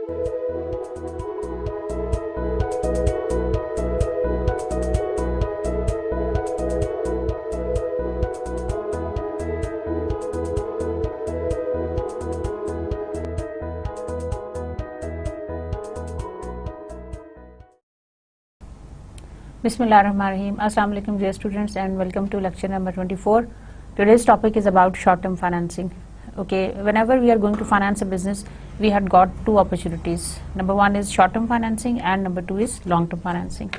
Bismillahirrahmanirrahim. Assalamu alaikum dear students and welcome to lecture number 24. Today's topic is about short-term financing. Okay, whenever we are going to finance a business, we had got two opportunities. Number one is short-term financing and number two is long-term financing.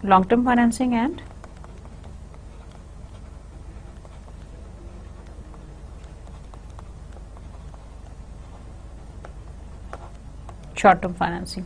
Long-term financing and short term financing.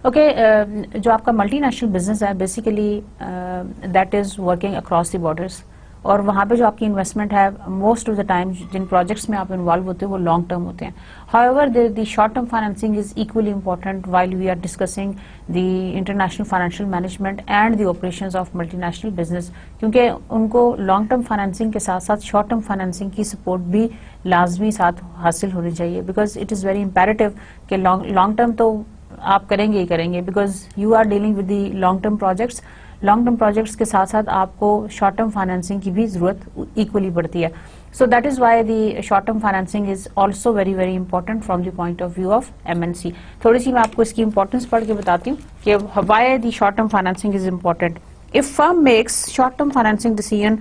Okay, जो आपका multinational business है basically that is working across the borders, और वहाँ पे जो आपकी investment है most of the time जिन प्रोजेक्ट्स में आप इन्वॉल्व होते हैं वो लॉन्ग टर्म होते हैं. However the short term financing is equally important while we are discussing the international financial management and the operations of multinational business, क्योंकि उनको लॉन्ग टर्म फाइनेंसिंग के साथ साथ शॉर्ट टर्म फाइनेंसिंग की सपोर्ट भी लाजमी साथ हासिल होनी चाहिए, because it is very imperative कि लॉन्ग टर्म तो आप करेंगे ही करेंगे, because you are dealing with the long term projects. Long term projects के साथ साथ आपको शॉर्ट टर्म फाइनेंसिंग की भी जरूरत इक्वली पड़ती है. So that is why the short term financing is also very very important from the point of view of MNC. थोड़ी सी मैं आपको इसकी इंपॉर्टेंस पढ़ के बताती हूँ कि why the short term financing is important. If firm makes short term financing decision,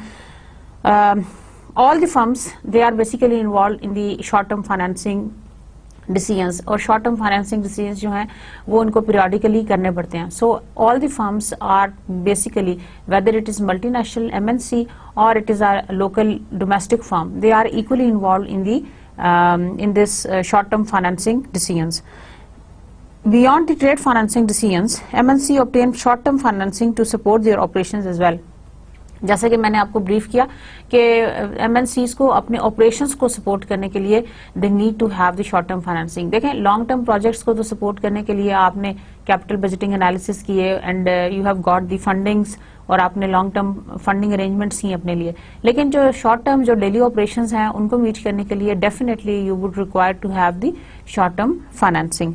all the firms they are basically involved in the short term financing decisions, और short term financing decisions जो हैं वो उनको periodically करने पड़ते हैं. So all the firms are basically, whether it is multinational MNC or it is a local domestic firm, they are equally involved in the in this short term financing decisions. Beyond the trade financing decisions, MNC obtain short term financing to support their operations as well. जैसे कि मैंने आपको brief किया कि MNCs को अपने operations को support करने के लिए they need to have the short term financing. देखें, लॉन्ग टर्म प्रोजेक्ट्स को तो सपोर्ट करने के लिए आपने कैपिटल बजटिंग एनालिसिस किए and you have got the fundings, और आपने लॉन्ग टर्म फंडिंग अरेंजमेंट्स किए अपने लिए. लेकिन जो शॉर्ट टर्म जो डेली ऑपरेशंस हैं उनको मीट करने के लिए definitely you would require to have the short term financing.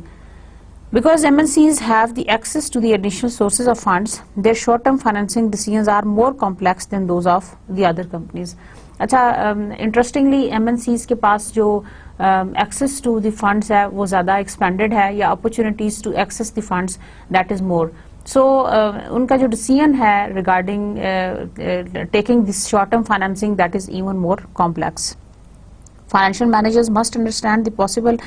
Because MNCs have the access to the additional sources of funds, their short-term financing decisions are more complex than those of the other companies. अच्छा, interestingly MNCs के पास जो access to the funds है वो ज़्यादा expanded है, या opportunities to access the funds that is more. So उनका जो decision है regarding taking this short-term financing that is even more complex. Financial managers must understand the possible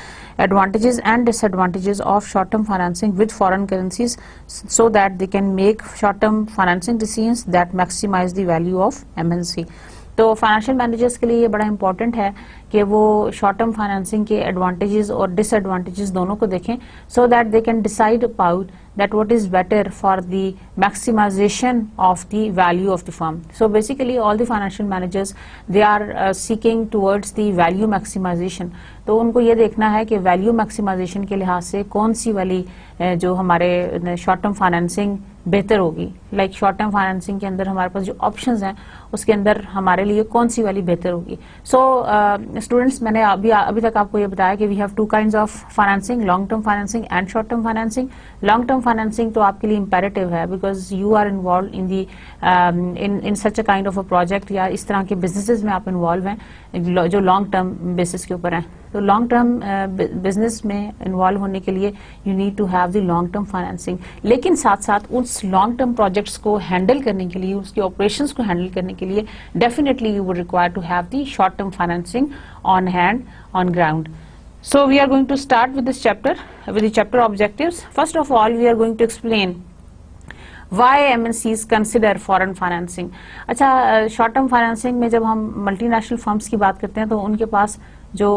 advantages and disadvantages of short-term financing with foreign currencies so that they can make short-term financing decisions that maximize the value of MNC. तो financial managers के लिए ये बड़ा important है कि वो short term financing के advantages और डिसएडवांटेजेस दोनों को देखें, so that they can decide about that what is better for the maximization of the value of the firm. So basically all the financial managers they are seeking towards the value maximization. तो उनको ये देखना है कि value maximisation के लिहाज से कौन सी वाली जो हमारे शॉर्ट टर्म फाइनेंसिंग बेहतर होगी. लाइक शॉर्ट टर्म फाइनेंसिंग के अंदर हमारे पास जो ऑप्शंस हैं उसके अंदर हमारे लिए कौन सी वाली बेहतर होगी. सो स्टूडेंट्स, मैंने अभी तक आपको ये बताया कि we have two kinds of financing, long term financing and short term financing. Long term financing तो आपके लिए इंपेरेटिव है because you are involve in the in such a kind of a project, या इस तरह के बिजनेसेस में आप इन्वॉल्व हैं जो लॉन्ग टर्म बेसिस के ऊपर हैं. तो लॉन्ग टर्म बिजनेस में इन्वॉल्व होने के लिए you need to have the long term financing. लेकिन साथ साथ उस लॉन्ग टर्म प्रोजेक्ट्स को हैंडल करने के लिए, उसके ऑपरेशंस को हैंडल करने के लिए definitely you would require to have the short term financing on hand, on ground. So we are going to start with this chapter, with the chapter objectives. First of all, we are going to explain why MNCs consider foreign financing. अच्छा, short term financing में जब हम multinational firms की बात करते हैं तो उनके पास जो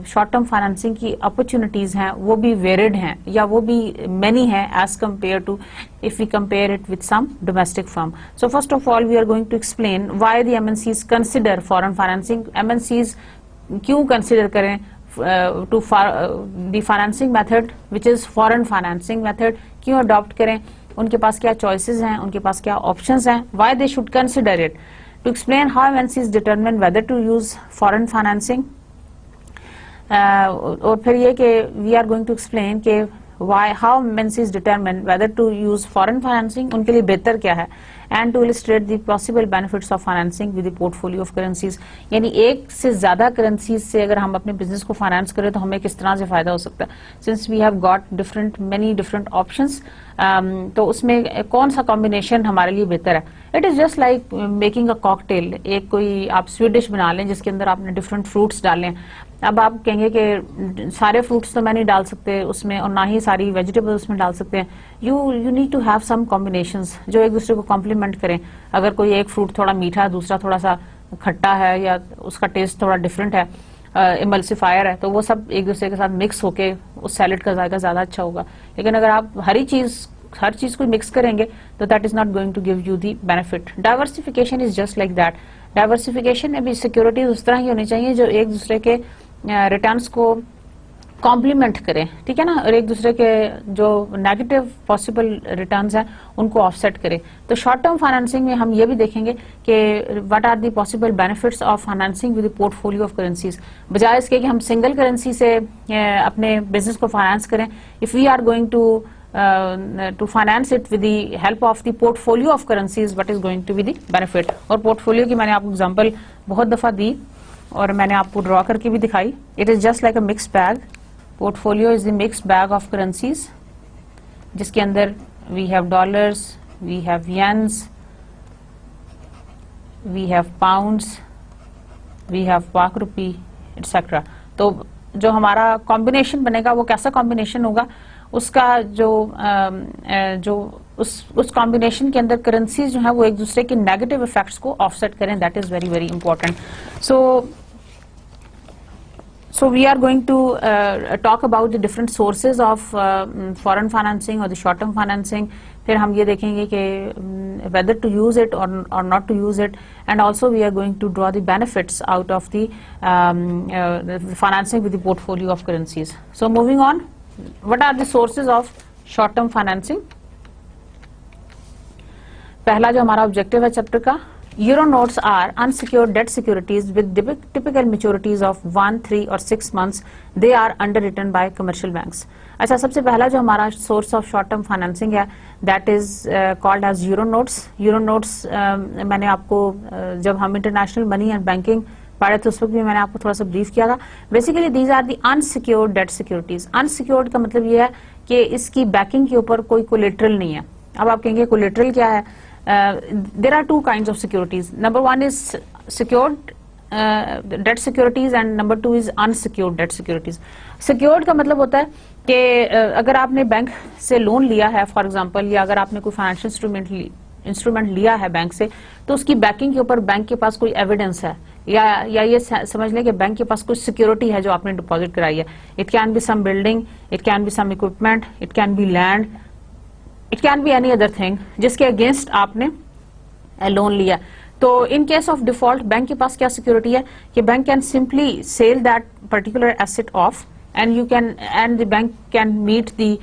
शॉर्ट टर्म फाइनेंसिंग की अपॉर्चुनिटीज हैं वो भी वेरिड हैं, या वो भी मैनी हैं as compare to if we compare it with some domestic firm. So first of all we are going to explain why the MNCs consider foreign financing. MNCs क्यों कंसिडर करें the financing method which is foreign financing method, क्यों adopt करें. उनके पास क्या choices हैं, उनके पास क्या options हैं, why they should consider it, to explain how MNCs determine whether to use foreign financing, और फिर ये कि we are going to explain कि why how MNCs determine whether to use foreign financing, उनके लिए बेहतर क्या है, and to illustrate the possible benefits of financing with the portfolio of currencies, यानी एक से ज्यादा करेंसीज से अगर हम अपने बिजनेस को फाइनेंस करें तो हमें किस तरह से फायदा हो सकता है, since we have got many different options, तो उसमें कौन सा कॉम्बिनेशन हमारे लिए बेहतर है। It is just like making a cocktail, एक कोई आप स्वीट डिश बना लें जिसके अंदर आपने डिफरेंट फ्रूट्स डालें। अब आप कहेंगे कि सारे फ्रूट्स तो मैं नहीं डाल सकते उसमें और ना ही सारी वेजिटेबल्स उसमें डाल सकते हैं, you need to have some combinations जो एक दूसरे को कॉम्प्लीमेंट करें। अगर कोई एक फ्रूट थोड़ा मीठा है, दूसरा थोड़ा सा खट्टा है, या उसका टेस्ट थोड़ा डिफरेंट है, इमल्सिफायर है, तो वो सब एक दूसरे के साथ मिक्स होके उस सैलेड का जायका ज्यादा अच्छा होगा। लेकिन अगर आप हर चीज को मिक्स करेंगे तो that is not going to give you the benefit. Diversification is just like that. Diversification में भी सिक्योरिटीज उस तरह की होनी चाहिए जो एक दूसरे के रिटर्न्स को कॉम्प्लीमेंट करें, ठीक है ना, और एक दूसरे के जो नेगेटिव पॉसिबल रिटर्न्स हैं उनको ऑफसेट करें। तो शॉर्ट टर्म फाइनेंसिंग में हम ये भी देखेंगे कि what are the possible benefits of financing with the portfolio of currencies, बजाय इसके कि हम सिंगल करेंसी से अपने बिजनेस को फाइनेंस करें। If we are going to finance it with the help of the portfolio of currencies, what is going to be the benefit। और portfolio की मैंने आपको एग्जांपल बहुत दफा दी और मैंने आपको ड्रॉ करके भी दिखाई। It is just like a mix bag. Portfolio is the mix bag of currencies जिसके अंदर we have dollars, we have yens, we have pounds, we have Pak rupee etcetera. तो जो हमारा कॉम्बिनेशन बनेगा वो कैसा कॉम्बिनेशन होगा, उसका जो उस कॉम्बिनेशन के अंदर करेंसीज जो है वो एक दूसरे के नेगेटिव इफेक्ट्स को ऑफसेट करें, that is very very important. So we are going to talk about the different sources of foreign financing or the short term financing। फिर हम ये देखेंगे कि whether to use it or not to use it, and also we are going to draw the benefits out of the financing with the portfolio of currencies। So moving on, what are the sources of short term financing? पहला जो हमारा objective है chapter का, Euro notes are unsecured debt securities with typical maturities of 1, 3 और 6 months. They are underwritten by commercial banks। अच्छा, सबसे पहला जो हमारा source of short term financing है that is called as euro notes. Euro notes मैंने आपको जब हम इंटरनेशनल मनी एंड बैंकिंग पढ़े थे उस वक्त भी मैंने आपको थोड़ा सा ब्रीफ किया था। Basically these are the unsecured debt securities. Unsecured का मतलब ये है कि इसकी बैकिंग के ऊपर कोई कोलेटरल नहीं है। अब आप कहेंगे कोलेटरल क्या है? There are two kinds of securities. Number one is secured debt securities and number two is unsecured debt securities। Secured का मतलब होता है कि अगर आपने बैंक से लोन लिया है फॉर एग्जांपल, या अगर आपने कोई फाइनेंशियल इंस्ट्रूमेंट लिया है बैंक से, तो उसकी बैकिंग के ऊपर बैंक के पास कोई एविडेंस है या ये समझ लें कि बैंक के पास कुछ सिक्योरिटी है जो आपने डिपॉजिट कराई है। It can be some building, it can be some equipment, it can be land, it can be any other thing जिसके अगेंस्ट आपने लोन लिया। तो in case of default bank के पास क्या सिक्योरिटी है कि bank can simply sell that particular asset off and the bank can meet the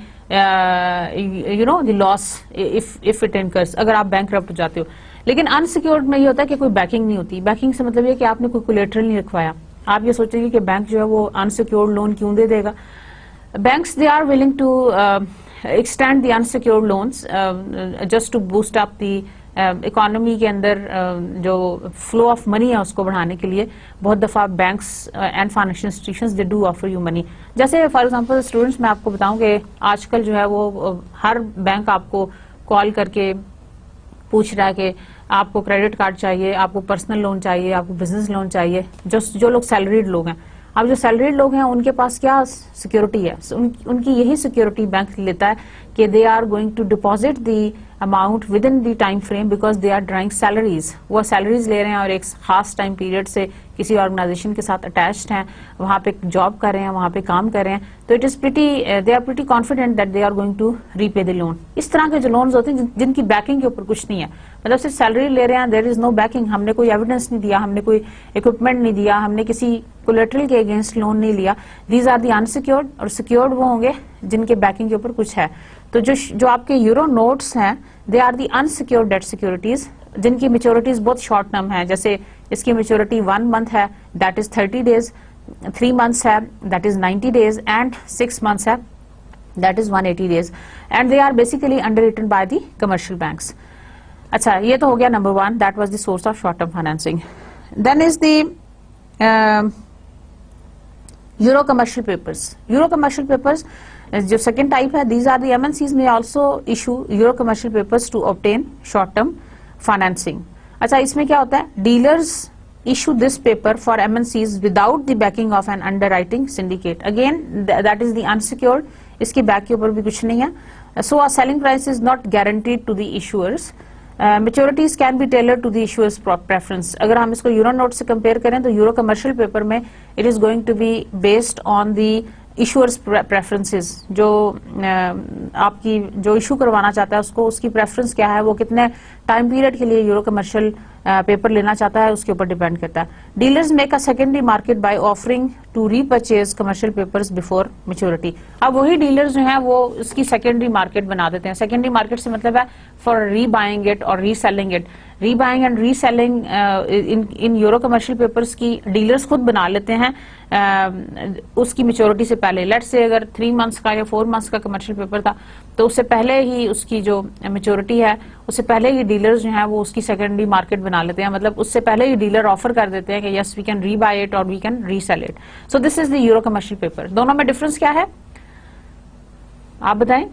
the loss if it incurs, अगर आप बैंकरप्ट हो जाते हो। लेकिन अनसिक्योर्ड में ये होता है कि कोई बैकिंग नहीं होती। बैकिंग से मतलब ये कि आपने कोई कोलेटरल नहीं रखवाया। आप ये सोचेंगे कि बैंक जो है वो अनसिक्योर्ड लोन क्यों दे देगा। Banks they are willing to extend the unsecured loans just to boost up the economy के अंदर जो फ्लो ऑफ मनी है उसको बढ़ाने के लिए बहुत दफा banks and financial institutions they do offer you money. जैसे फॉर एग्जांपल स्टूडेंट्स, मैं आपको बताऊं कि आजकल जो है वो हर बैंक आपको कॉल करके पूछ रहा है कि आपको क्रेडिट कार्ड चाहिए, आपको पर्सनल लोन चाहिए, आपको बिजनेस लोन चाहिए। जो लोग सैलरीड लोग हैं, अब जो सैलरीड लोग हैं उनके पास क्या सिक्योरिटी है? उनकी यही सिक्योरिटी बैंक लेता है कि they are going to deposit the amount within the time frame because they are drawing salaries. वो सैलरीज ले रहे हैं और एक खास टाइम पीरियड से किसी ऑर्गेनाइजेशन के साथ अटैच्ड हैं, वहां पे जॉब कर रहे हैं, वहां पे काम कर रहे हैं। तो it is they are pretty confident that they are going to repay the loan. इस तरह के जो लोन्स होते हैं जिनकी बैकिंग के ऊपर कुछ नहीं है, मतलब सिर्फ सैलरी ले रहे हैं, देयर इज नो बैकिंग, हमने कोई एविडेंस नहीं दिया, हमने कोई इक्विपमेंट नहीं दिया, हमने किसी कोलेटरल के अगेंस्ट लोन नहीं लिया। These are the unsecured. और सिक्योर्ड वो होंगे जिनके बैकिंग के ऊपर कुछ है। तो जो आपके यूरो नोट्स हैं they are the unsecured debt securities जिनकी मेच्योरिटीज बहुत शॉर्ट टर्म है, जैसे इसकी मेच्योरिटी 1 मंथ है दैट इज 30 डेज, 3 मंथ्स है that is 90 days and 6 months है that is 180 days and they are basically underwritten by the commercial banks. अच्छा, ये तो हो गया number 1, that was the source of short term financing. Then is the euro commercial papers. Euro commercial papers जो second type है, these are the MNCs may also issue euro commercial papers to obtain short term financing. अच्छा, इसमें क्या होता है, dealers issue this paper for MNCs without the backing of an underwriting syndicate. Again, that is the unsecured. इसकी back के ऊपर भी कुछ नहीं है. So a selling price is not guaranteed to the issuers. Maturities can be tailored to the issuer's preference. अगर हम इसको यूरो नोट से कंपेयर करें तो यूरो कमर्शियल पेपर में it is going to be based on the issuer's preferences. जो आपकी जो इशू करवाना चाहता है उसको उसकी प्रेफरेंस क्या है, वो कितने टाइम पीरियड के लिए यूरो कमर्शियल पेपर लेना चाहता है उसके ऊपर डिपेंड करता है. Dealers make a secondary market by offering to repurchase commercial papers before maturity. अब वही डीलर्स जो हैं वो इसकी सेकेंडरी मार्केट बना देते हैं. सेकेंडरी मार्केट से मतलब है फॉर रीबाइंग इट और reselling it. Rebuying and reselling in euro commercial papers की डीलर्स खुद बना लेते हैं उसकी मैच्योरिटी से पहले. लेट्स से अगर 3 मंथ्स का या 4 मंथ्स का कमर्शियल पेपर था तो उससे पहले ही उसकी जो मैच्योरिटी है उससे पहले ही डीलर्स जो हैं वो उसकी सेकेंडरी मार्केट बना लेते हैं. मतलब उससे पहले ही डीलर ऑफर कर देते हैं कि yes we can rebuy it और we can resell it. So this is the euro commercial paper. दोनों में डिफरेंस क्या है आप बताएं?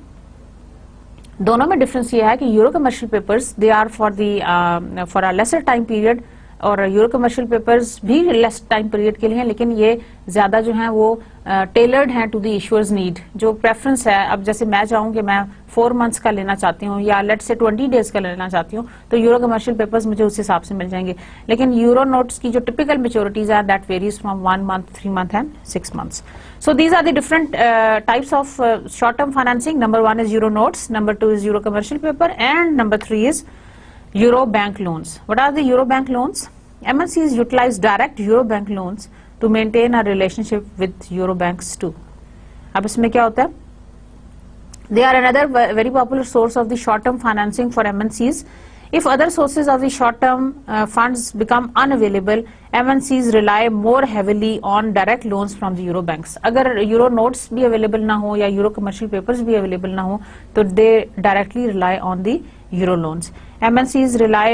दोनों में डिफरेंस ये है कि euro commercial papers they are for a lesser time period और यूरो कमर्शियल पेपर्स भी लेस टाइम पीरियड के लिए हैं, लेकिन ये ज्यादा जो है वो टेलर्ड हैं टू द इश्यूअर्स नीड. जो प्रेफरेंस है, अब जैसे मैं चाहूँ कि मैं 4 मंथ्स का लेना चाहती हूँ या लेट से 20 डेज का लेना चाहती हूँ तो यूरो कमर्शियल पेपर्स मुझे उस हिसाब से मिल जाएंगे. लेकिन यूरो नोट्स की जो टिपिकल मैच्योरिटीज है that varies from 1 month, 3 month and 6 months. So these are the different types of short-term financing. Number 1 is euro notes, number 2 is euro commercial paper, and number 3 is euro bank loans. What are the euro bank loans? MNCs utilize direct euro bank loans to maintain a relationship with euro banks too. अब इसमें क्या होता है? They are another very popular source of the short-term financing for MNCs. If other sources of the short-term funds become unavailable, MNCs rely more heavily on direct loans from the euro banks. अगर euro notes भी available ना हो या euro commercial papers भी available ना हो तो they directly rely on the euro loans. MNCs rely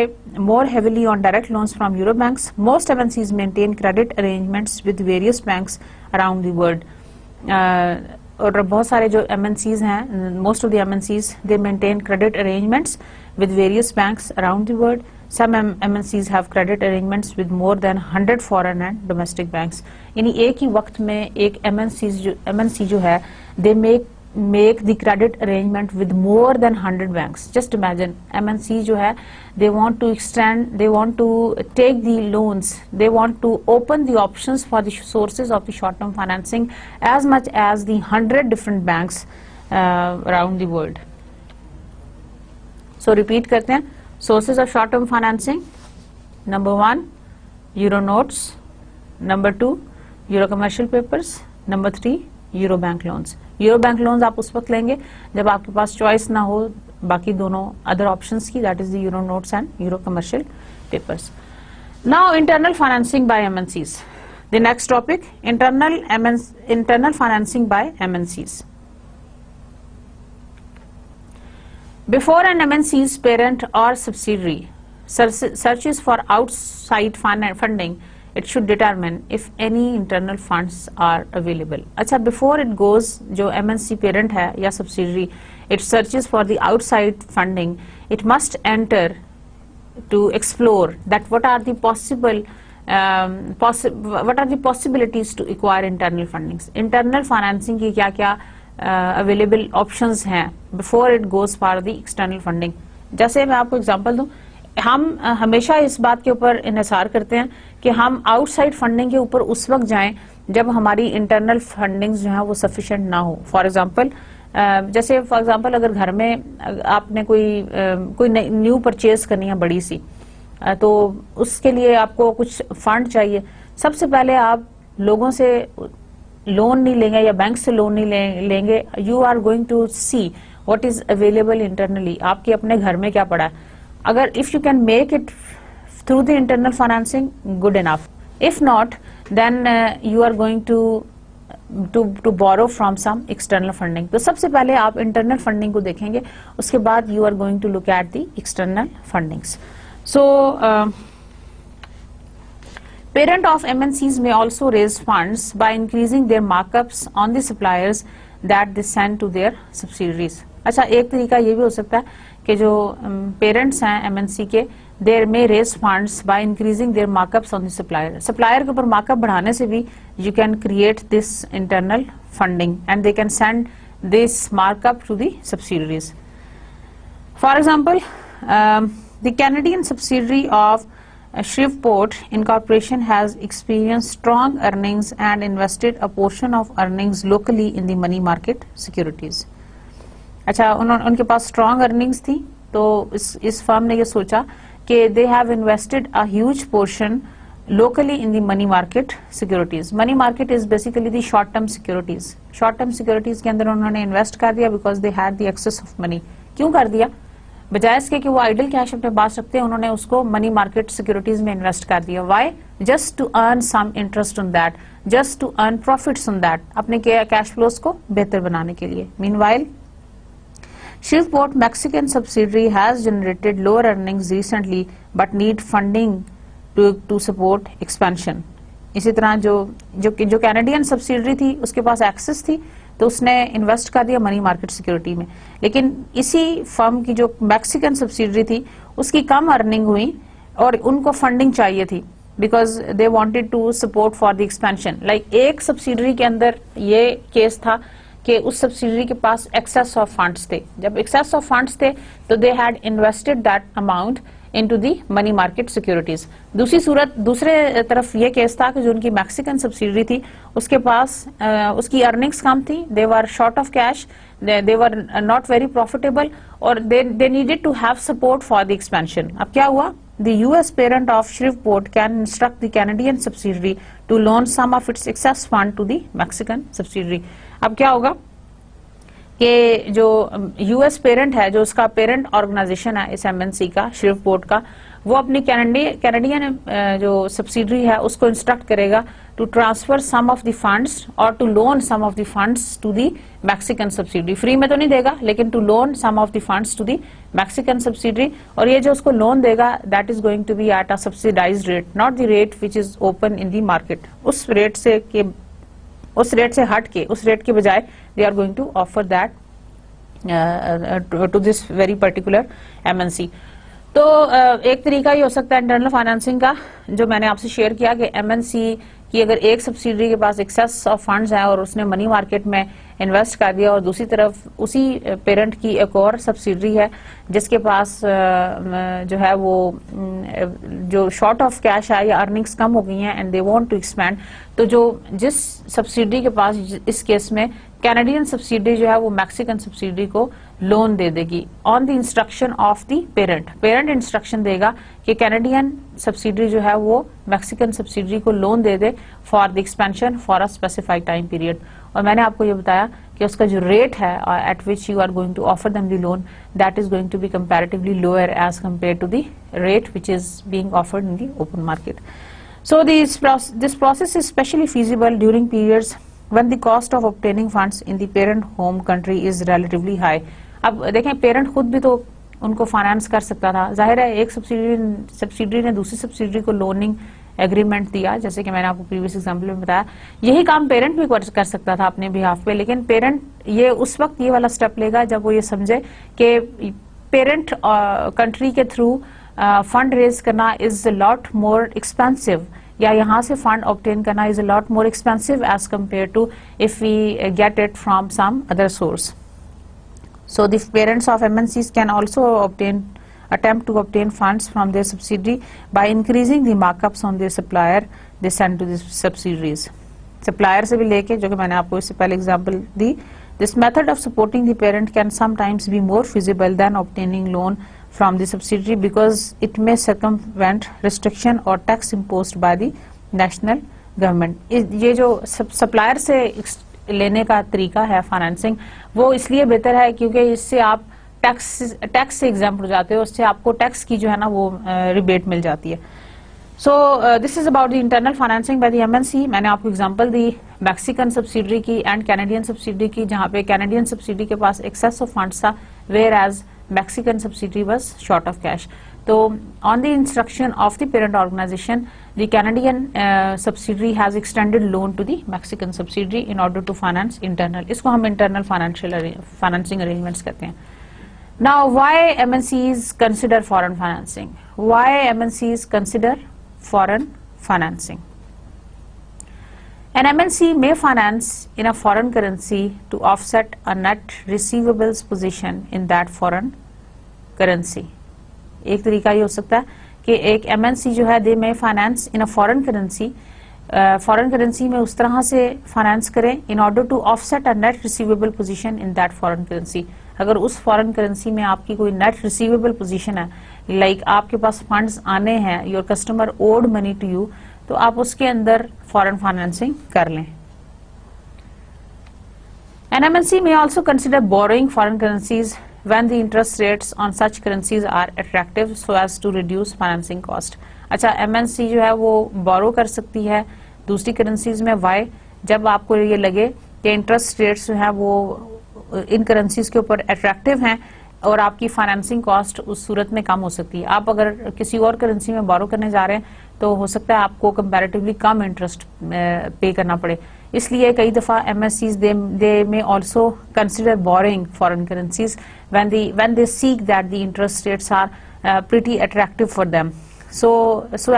more heavily on direct loans from euro banks. Most MNCs maintain credit arrangements with various banks around the world. और बहुत सारे जो MNCs हैं, most of the MNCs they maintain credit arrangements with various banks around the world. Some MNCs have credit arrangements with more than 100 foreign and domestic banks. यानी एक ही वक्त में एक MNC जो है they make the credit arrangement with more than 100 banks. Just imagine MNC जो है they want to extend, they want to take the loans, they want to open the options for the sources of the short term financing as much as the 100 different banks around the world. So repeat करते हैं. Sources of short term financing: number 1 euro notes, number 2 euro commercial papers, number 3 euro bank loans. Euro bank loans आप उस वक्त लेंगे जब आपके पास choice ना हो बाकी दोनों अदर ऑप्शंस की, that is the euro notes and euro commercial papers. Now internal financing by MNCs. The next topic, internal financing by MNCs. Before an MNC's parent or subsidiary searches for outside funding, it should determine if any internal funds are available. अच्छा, before it goes, जो MNC parent है या subsidiary, it searches for the outside funding. It must enter to explore that what are the possibilities to acquire internal fundings. Internal financing की क्या-क्या available options हैं before it goes for the external funding. जैसे मैं आपको example दूं, हम हमेशा इस बात के ऊपर इन्हिसार करते हैं कि हम आउटसाइड फंडिंग के ऊपर उस वक्त जाएं जब हमारी इंटरनल फंडिंग्स जो है वो सफिशिएंट ना हो. फॉर एग्जांपल अगर घर में आपने कोई न्यू परचेज करनी है बड़ी सी, तो उसके लिए आपको कुछ फंड चाहिए. सबसे पहले आप लोगों से लोन नहीं लेंगे या बैंक से लोन नहीं लेंगे. You are going to see what is available internally, आपके अपने घर में क्या पड़ा है. अगर if you can make it through the internal financing, good enough. If not, then you are going to borrow from some external funding. तो सबसे पहले आप internal funding को देखेंगे, उसके बाद you are going to look at the external fundings. So parent of MNCs may also raise funds by increasing their markups on the suppliers that they send to their subsidiaries. अच्छा, एक तरीका ये भी हो सकता है कि जो पेरेंट्स हैं MNC के, there may raise funds by increasing their markups on the supplier. Supplier के ऊपर मार्कअप बढ़ाने से भी you can create this internal funding and they can send this markup to the subsidiaries. For example, the Canadian subsidiary of Shreveport Incorporation has experienced strong earnings and invested a portion of earnings locally in the money market securities. अच्छा, उनके पास strong earnings थी, तो इस firm ने ये सोचा कि they have invested a huge portion locally in the money market securities. Money market is basically the short term securities. Short term securities के अंदर उन्होंने इन्वेस्ट कर दिया because they had the excess of money. क्यों कर दिया? बजाय इसके कि वो आइडल कैश अपने पास रखते हैं, उन्होंने उसको मनी मार्केट सिक्योरिटीज में इन्वेस्ट कर दिया. Why? Just to earn some interest on that, just to earn profits on that, अपने कैश फ्लोज को बेहतर बनाने के लिए. Meanwhile, Shreveport Mexican subsidiary has generated lower earnings recently but need funding to support expansion. इसी तरह जो Canadian subsidiary थी उसके पास एक्सेस थी, तो उसने इन्वेस्ट कर दिया मनी मार्केट सिक्योरिटी में. लेकिन इसी फर्म की जो मैक्सिकन सब्सिडरी थी उसकी कम अर्निंग हुई और उनको फंडिंग चाहिए थी because they wanted to support for the expansion. Like एक सब्सिडरी के अंदर ये केस था कि उस सब्सिडरी के पास एक्सेस ऑफ फंड्स थे. जब एक्सेस ऑफ फंड्स थे तो they had invested that amount into the money market securities. दूसरे तरफ ये केस था कि जो उनकी मैक्सिकन सब्सिडरी थी उसके पास उसकी अर्निंग्स कम थी, they were short of cash, they were not very profitable और they needed to have support for the expansion. अब क्या हुआ? The US parent of Shreveport can instruct the Canadian subsidiary to loan some of its excess fund to the Mexican subsidiary. अब क्या होगा कि जो US parent है, जो उसका पेरेंट ऑर्गेनाइजेशन है इस MNC का, श्रीवपोर्ट का, वो अपनी कैनेडियन जो सब्सिडरी है उसको इंस्ट्रक्ट करेगा to transfer some of the funds और to loan some of the funds to the Mexican subsidiary. Free में तो नहीं देगा, लेकिन to loan some of the funds to the Mexican subsidiary. और ये जो उसको लोन देगा that is going to be at a subsidised rate, not the rate which is open in the market. उस रेट से हट के, उस रेट के बजाय दे are going to offer that to this very particular MNC. तो एक तरीका ये हो सकता है इंटरनल फाइनेंसिंग का, जो मैंने आपसे शेयर किया कि MNC की अगर एक सब्सिडरी के पास एक्सेस ऑफ फंड्स है और उसने मनी मार्केट में इन्वेस्ट कर दिया और दूसरी तरफ उसी पेरेंट की एक और सब्सिडरी है जिसके पास जो है वो जो शॉर्ट ऑफ कैश है या अर्निंग्स कम हो गई हैं and they want to expand, तो जो जिस सब्सिडरी के पास इस केस में कैनेडियन सब्सिडरी जो है वो मैक्सिकन सब्सिडरी को लोन दे देगी on the instruction of the parent. Parent instruction देगा कि कैनेडियन सब्सिडरी जो है वो मैक्सिकन सब्सिडरी को loan they they for the expansion for a specified time period. और मैंने आपको ये बताया कि उसका जो रेट है at which you are going to offer them the loan, that is going to be comparatively lower as compare to the rate which is being offered in the open market. So this process is especially feasible during periods when the cost of obtaining funds in the parent home country is relatively high. अब देखें, parent खुद भी तो उनको finance कर सकता था. जाहिर है एक सब्सिडरी ने दूसरी सब्सिडरी को लोनिंग एग्रीमेंट दिया, जैसे कि मैंने आपको प्रीवियस एग्जांपल में बताया. यही काम पेरेंट भी कर सकता था अपने बिहाफ पे, लेकिन पेरेंट ये उस वक्त ये वाला स्टेप लेगा जब वो ये समझे कि पेरेंट कंट्री के थ्रू फंड रेज करना इज लॉट मोर एक्सपेंसिव, या यहाँ से फंड ऑब्टेन करना is lot more expensive as compare to if we get it from some other source. So the parents of MNCs can also attempt to obtain funds from their subsidiary by increasing the markups on their supplier they send to the subsidiaries. Supplier से भी लेके, जो कि मैंने आपको इससे पहले example the, this method of supporting the parent can sometimes be more feasible than obtaining loan from the subsidiary because it may circumvent restriction or tax imposed by the national government. ये जो supplier से लेने का तरीका है financing, वो इसलिए बेहतर है क्योंकि इससे आप टैक्स से एग्जाम्प्ट हो जाते हो, उससे आपको टैक्स की जो है ना वो रिबेट मिल जाती है। So this is about the internal financing by the MNC. मैंने आपको एग्जांपल दी मैक्सिकन सब्सिडरी की एंड कैनेडियन सब्सिडरी की, जहां पे कैनेडियन सब्सिडरी के पास एक्सेस ऑफ फंड्स था, whereas Mexican subsidiary was short of cash. तो on the instruction of the parent organisation, the Canadian subsidiary has extended loan to the Mexican subsidiary in order to finance internal. इसको हम internal financing arrangements कहते हैं। Now, why MNCs consider foreign financing? Why MNCs consider foreign financing? An MNC may finance in a foreign currency to offset a net receivables position in that foreign currency. एक तरीका ये हो सकता है कि एक MNC जो है दे may finance in a foreign currency, foreign currency में उस तरह से फाइनेंस करें in order to offset a net receivable position in that foreign currency. अगर उस फॉरेन करेंसी में आपकी कोई नेट रिसीवेबल पोजीशन है, लाइक आपके पास फंड्स आने हैं, your customer owed money to you, तो आप उसके अंदर फॉरेन फाइनेंसिंग कर लें। An MNC may also consider borrowing foreign currencies when the interest rates on such currencies are attractive so as to reduce financing cost. अच्छा, MNC जो है वो बोरो कर सकती है दूसरी करेंसीज में, वाई, जब आपको ये लगे कि इंटरेस्ट रेट्स जो है वो इन करेंसीज के ऊपर अट्रैक्टिव हैं और आपकी फाइनेंसिंग कॉस्ट उस सूरत में कम हो सकती है। आप अगर किसी और करेंसी में बोरो करने जा रहे हैं तो हो सकता है आपको कंपैरेटिवली कम इंटरेस्ट पे करना पड़े, इसलिए कई दफा MNCs दे में also consider borrowing foreign currencies when they seek that the interest rates are pretty attractive for them, so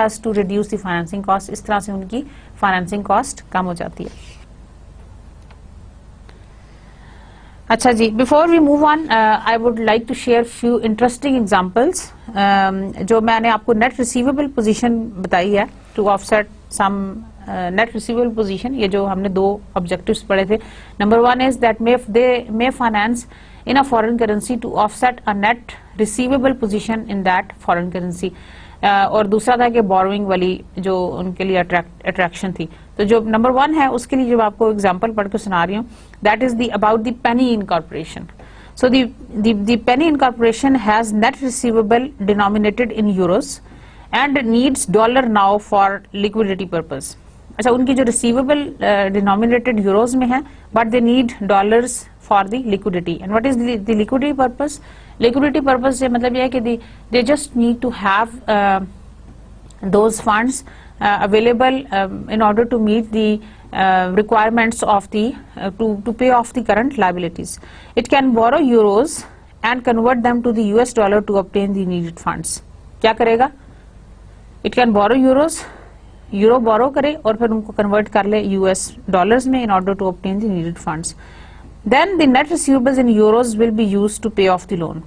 as to reduce the financing cost। इस तरह से उनकी फाइनेंसिंग कॉस्ट कम हो जाती है। अच्छा जी, before we move on I would like to share few interesting examples. जो मैंने आपको नेट रिसीवेबल पोजीशन बताई है to offset some net receivable position, ये जो हमने दो ऑब्जेक्टिव्स पढ़े थे। Number one is that they may finance in a foreign currency to offset a net receivable position in that foreign currency, और दूसरा था कि बोरोइंग वाली जो उनके लिए अट्रैक्शन थी। तो जो नंबर वन है उसके लिए जो आपको एग्जांपल पढ़ के सुना रही हूँ, that is the about the Penney incorporation. So the Penney incorporation has net receivable denominated in Euros and needs dollar now for liquidity purpose. अच्छा, उनकी जो रिसीवेबल डिनोमिनेटेड यूरोज में है, but they need dollars for the liquidity. And what is the liquidity purpose? Liquidity purpose से मतलब ये है कि they just need to have those funds available in order to meet the requirements of the to pay off the current liabilities. It can borrow euros and convert them to the US dollar to obtain the needed funds. क्या करेगा? It can borrow euros, euro borrow करे और फिर उनको convert कर ले US dollars में in order to obtain the needed funds. Then the net receivables in euros will be used to pay off the loan.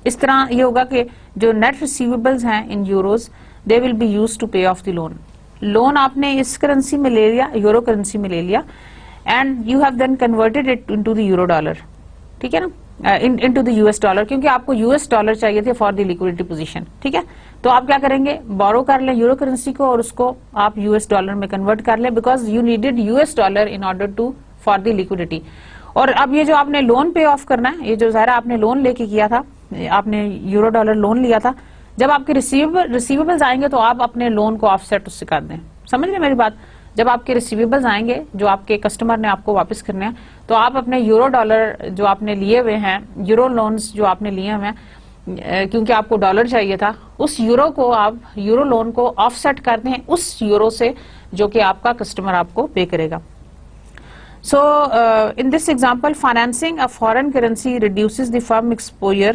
इस तरह ये होगा कि जो net receivables हैं in euros, they will be used to pay off the loan. Loan आपने इस currency में ले लिया, यूरो करेंसी में ले लिया, and you have then converted it into the euro dollar, ठीक है ना, into the US dollar, क्योंकि आपको US डॉलर चाहिए थे for the liquidity position, ठीक है। तो आप क्या करेंगे, बोरो कर लें यूरो करेंसी को और उसको आप US डॉलर में कन्वर्ट कर लें, because you needed US dollar in order to for the liquidity। और अब ये जो आपने लोन पे ऑफ करना है, ये जो ज़ाहिर आपने लोन लेके किया था, आपने यूरो डॉलर लोन लिया था, जब आपके रिसीवेबल्स आएंगे तो आप अपने लोन को ऑफसेट उससे कर दें। समझ रहे मेरी बात? जब आपके रिसीवेबल्स आएंगे जो आपके कस्टमर ने आपको वापस करने हैं, तो आप अपने यूरो डॉलर जो आपने लिए हुए हैं, यूरो लोन्स जो आपने लिए हुए हैं, क्योंकि आपको डॉलर चाहिए था, उस यूरो को आप यूरो लोन को ऑफसेट कर दें उस यूरो से जो कि आपका कस्टमर आपको पे करेगा। So, in this example, financing a foreign currency reduces the firm exposure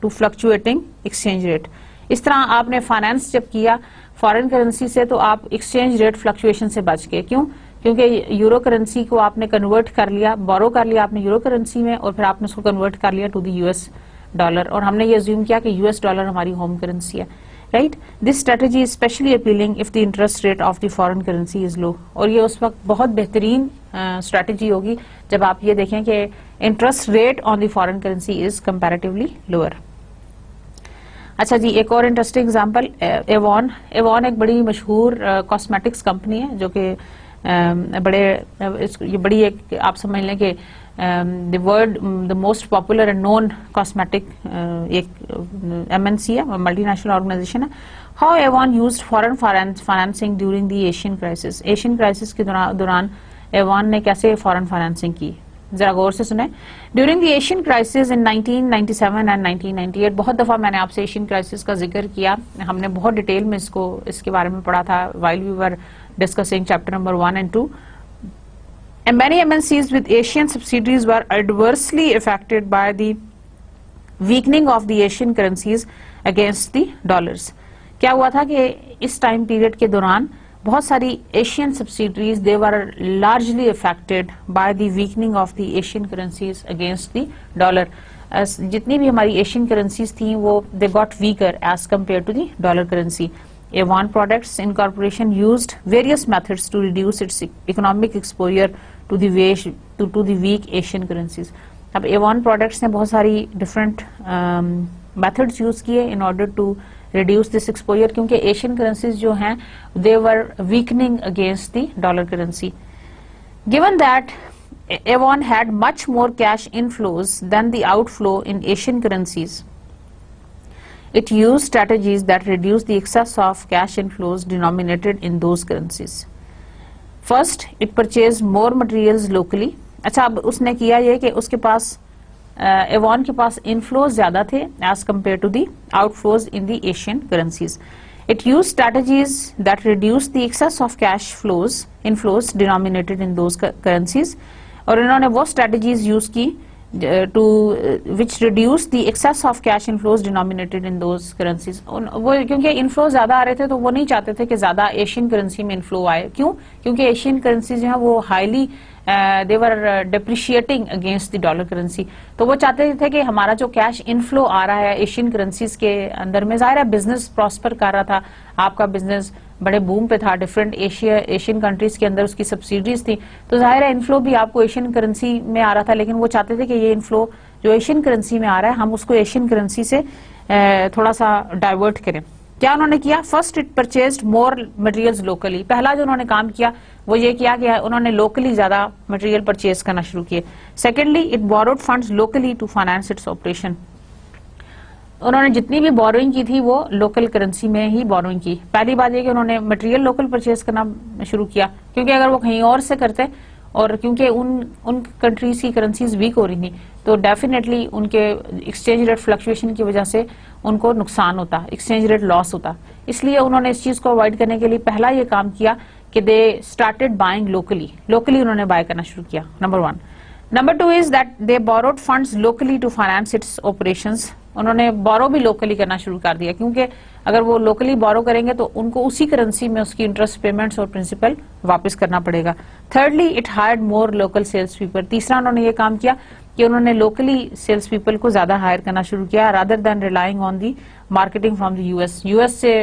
to fluctuating exchange rate. इस तरह आपने फाइनेंस जब किया फॉरेन करेंसी से तो आप एक्सचेंज रेट फ्लक्चुएशन से बच गए। क्यों? क्योंकि यूरो करेंसी को आपने कन्वर्ट कर लिया, बोरो कर लिया आपने यूरो करेंसी में और फिर आपने उसको कन्वर्ट कर लिया टू द US डॉलर, और हमने ये अज्यूम किया कि US डॉलर हमारी होम करेंसी है, right. This strategy is specially appealing if the interest rate of the foreign currency is low, और ये उस वक्त बहुत बेहतरीन स्ट्रेटजी होगी जब आप ये देखें कि interest rate on the foreign currency is comparatively lower. अच्छा जी, एक और इंटरेस्टिंग एग्जांपल, एवॉन एक बड़ी मशहूर कॉस्मेटिक्स कंपनी है जो कि ये बड़ी एक आप समझ लें कि the most popular and known cosmetic एक MNC है, मल्टीनेशनल ऑर्गेनाइजेशन है. How Avon used foreign financing during the Asian crisis. Asian crisis के दौरान एवॉन ने कैसे फॉरेन फाइनेंसिंग की, जरा गौर से सुने. During the Asian crisis in 1997 and 1998, बहुत दफा मैंने आपसे एशियन क्राइसिस का जिक्र किया, हमने बहुत डिटेल में इसके बारे में पढ़ा था while we were discussing chapter number 1 and 2. And many MNCs with Asian subsidiaries were adversely affected by the weakening of the Asian currencies against the dollars. क्या हुआ था कि इस टाइम पीरियड के दौरान बहुत सारी Asian subsidiaries they were largely affected by the weakening of the Asian currencies against the dollar. जितनी भी हमारी एशियन करेंसीज थी वो they got weaker as compare to the dollar currency. Avon Products Incorporation used various methods to reduce its economic exposure to the weak Asian currencies. अब Avon Products ने बहुत सारी different methods use किए in order to reduce this exposure, क्योंकि Asian currencies जो हैं they were weakening against the dollar currency. Given that Avon had much more cash inflows than the outflow in Asian currencies, it used strategies that reduce the excess of cash inflows denominated in those currencies. First, it purchased more materials locally. अच्छा, अब उसने किया ये कि उसके पास Avon के पास inflows ज्यादा थे as compared to the outflows in the Asian currencies. It used strategies that reduce the excess of cash inflows denominated in those currencies. और इन्होंने वो strategies use की which reduce the excess of cash inflows denominated in those currencies. वो क्योंकि inflow ज्यादा आ रहे थे तो वो नहीं चाहते थे कि ज्यादा एशियन करेंसी में इनफ्लो आए. क्यों? क्योंकि एशियन करेंसी जो है वो highly they were depreciating against the dollar currency. तो वो चाहते थे कि हमारा जो कैश इनफ्लो आ रहा है एशियन करेंसीज के अंदर में, जाहिर है बिजनेस प्रॉस्पर कर रहा था, आपका बिजनेस बड़े बूम पे था, डिफरेंट एशियन कंट्रीज के अंदर उसकी सब्सिडीज थी, तो जाहिर है इनफ्लो भी आपको एशियन करेंसी में आ रहा था. लेकिन वो चाहते थे कि ये इनफ्लो जो एशियन करेंसी में आ रहा है हम उसको एशियन करेंसी से थोड़ा सा डाइवर्ट करें. क्या उन्होंने किया? First, it purchased more materials locally. पहला जो उन्होंने काम किया वो ये किया कि उन्होंने लोकली ज्यादा मटेरियल परचेज करना शुरू किए. Secondly, it borrowed funds locally to finance its operation. उन्होंने जितनी भी बोरोइंग की थी वो लोकल करेंसी में ही बोरोइंग की. पहली बात ये कि उन्होंने मटेरियल लोकल परचेज करना शुरू किया, क्योंकि अगर वो कहीं और से करते और क्योंकि उन कंट्रीज की करेंसीज वीक हो रही थी तो डेफिनेटली उनके एक्सचेंज रेट फ्लक्चुएशन की वजह से उनको नुकसान होता, एक्सचेंज रेट लॉस होता. इसलिए उन्होंने इस चीज को अवॉइड करने के लिए पहला ये काम किया कि दे स्टार्टेड बाइंग लोकली उन्होंने बाय करना शुरू किया. Number 1. Number 2 is that they borrowed funds locally to finance its operations. उन्होंने बोरो भी लोकली करना शुरू कर दिया, क्योंकि अगर वो लोकली बोरो करेंगे तो उनको उसी करेंसी में उसकी इंटरेस्ट पेमेंट्स और प्रिंसिपल वापस करना पड़ेगा. Thirdly, it hired more local sales people. तीसरा उन्होंने ये काम किया कि उन्होंने लोकली सेल्स पीपल को ज्यादा हायर करना शुरू किया, rather than relying on the marketing from the US से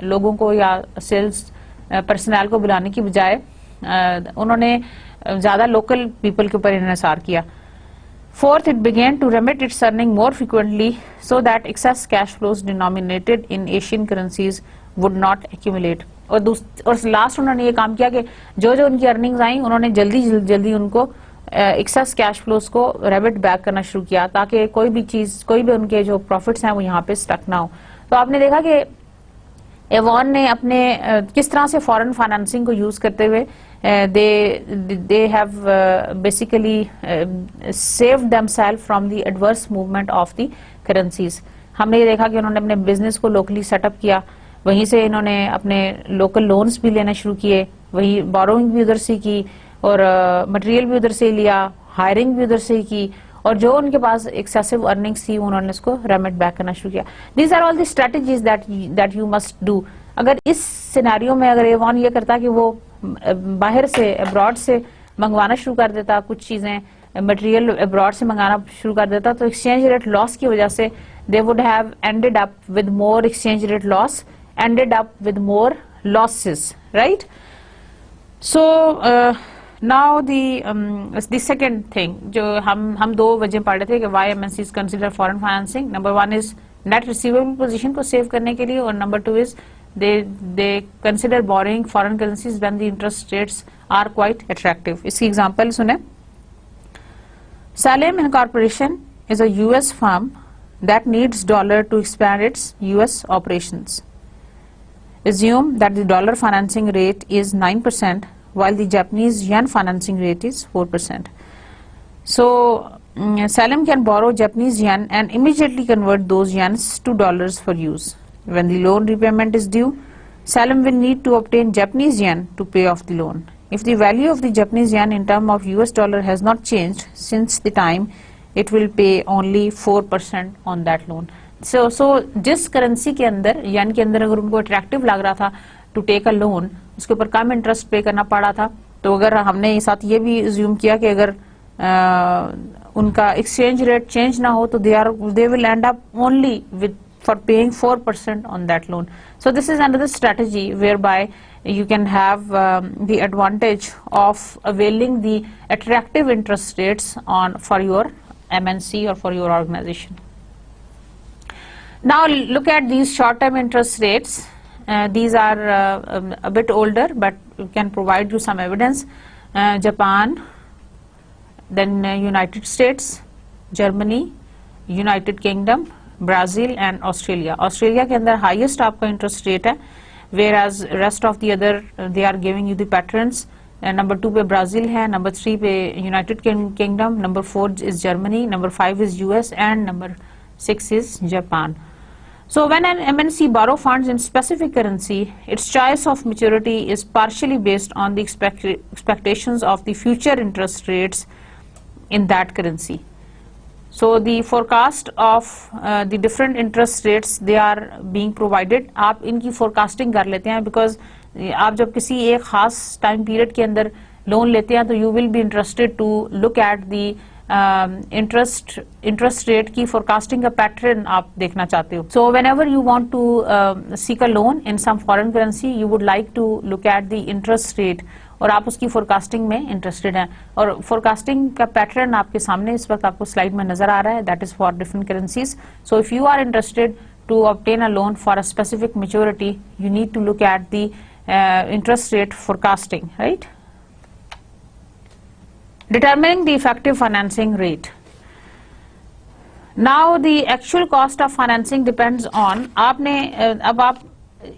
लोगों को या सेल्स पर्सनल को बुलाने की बजाय उन्होंने ज्यादा लोकल पीपल के ऊपर इन्हिसार किया. Fourth, it began to remit its earning more frequently so that excess cash flows denominated in Asian currencies would not accumulate. और लास्ट उन्होंने ये काम किया कि जो उनकी अर्निंग्स आई उन्होंने जल्दी उनको एक्सेस कैश फ्लोज को रेमिट बैक करना शुरू किया, ताकि कोई भी उनके जो प्रॉफिट्स हैं वो यहाँ पे स्टक ना हो. तो आपने देखा कि एवॉन ने अपने किस तरह से फॉरेन फाइनेंसिंग को यूज करते हुए they have basically saved themselves from the adverse movement of the currencies. हमने ये देखा कि उन्होंने अपने बिजनेस को लोकली सेटअप किया, वहीं से इन्होंने अपने लोकल लोन्स भी लेना शुरू किए, वही बोरोइंग भी उधर से की और मटेरियल भी उधर से लिया, हायरिंग भी उधर से की, और जो उनके पास एक्सेसिव अर्निंग्स थी उन्होंने उसको रेमिट बैक करना शुरू किया. These are all the strategies that you must do. अगर इस सिनेरियो में अगर एवॉन ये करता कि वो बाहर से अब्रॉड से मंगवाना शुरू कर देता, कुछ चीजें मटेरियल अब्रॉड से मंगाना शुरू कर देता, तो एक्सचेंज रेट लॉस की वजह से they would have ended up with more exchange rate laws, ended up with more losses, right. So now the second thing जो हम दो वजह पढ़ रहे थे कि why MNCs consider foreign financing. Number 1 is net receivable position को save करने के लिए, और number 2 is they consider borrowing foreign currencies when the interest rates are quite attractive. इसकी एग्जांपल सुने. Salem Incorporation is a US firm that needs dollar to expand its US operations. Assume that the dollar financing rate is 9% while the Japanese yen financing rate is 4%. So Salem can borrow Japanese yen and immediately convert those yens to dollars for use. When the loan repayment is due, Salem will need to obtain Japanese yen to pay off the loan. If the value of the Japanese yen in terms of US dollar has not changed since the time, it will pay only 4% on that loan. So जिस currency के अंदर येन के अंदर अगर उनको attractive लग रहा था टू टेक अ लोन, उसके ऊपर कम इंटरेस्ट पे करना पड़ा था, तो अगर हमने साथ ये भी अज्यूम किया कि अगर उनका एक्सचेंज रेट चेंज ना हो तो they will end up only with for paying 4% on that loan. So this is another strategy whereby you can have the advantage of availing the attractive interest rates for your MNC or for your organization. Now look at these short-term interest rates. These are a bit older, but can provide you some evidence. Japan, then United States, Germany, United Kingdom, Brazil and Australia. Australia के अंदर highest आपका interest rate है, whereas rest of the other they are giving you the patterns. Number 2 पे Brazil है, number 3 पे United Kingdom, number 4 is Germany, number 5 is US and number 6 is Japan. So when an MNC borrow funds in specific currency, its choice of maturity is partially based on the expectations of the future interest rates in that currency. So the forecast of the different interest rates they are being provided. आप इनकी forecasting कर लेते हैं because आप जब किसी एक खास time period के अंदर loan लेते हैं तो you will be interested to look at the interest rate की forecasting का pattern आप देखना चाहते हो. So whenever you want to seek a loan in some foreign currency, you would like to look at the interest rate और आप उसकी forecasting में interested हैं और forecasting का pattern आपके सामने इस वक्त आपको slide में नजर आ रहा है. That is for different currencies. So if you are interested to obtain a loan for a specific maturity, you need to look at the interest rate forecasting, right? Determining the effective financing rate. Now the actual cost of financing depends on आपने अब आप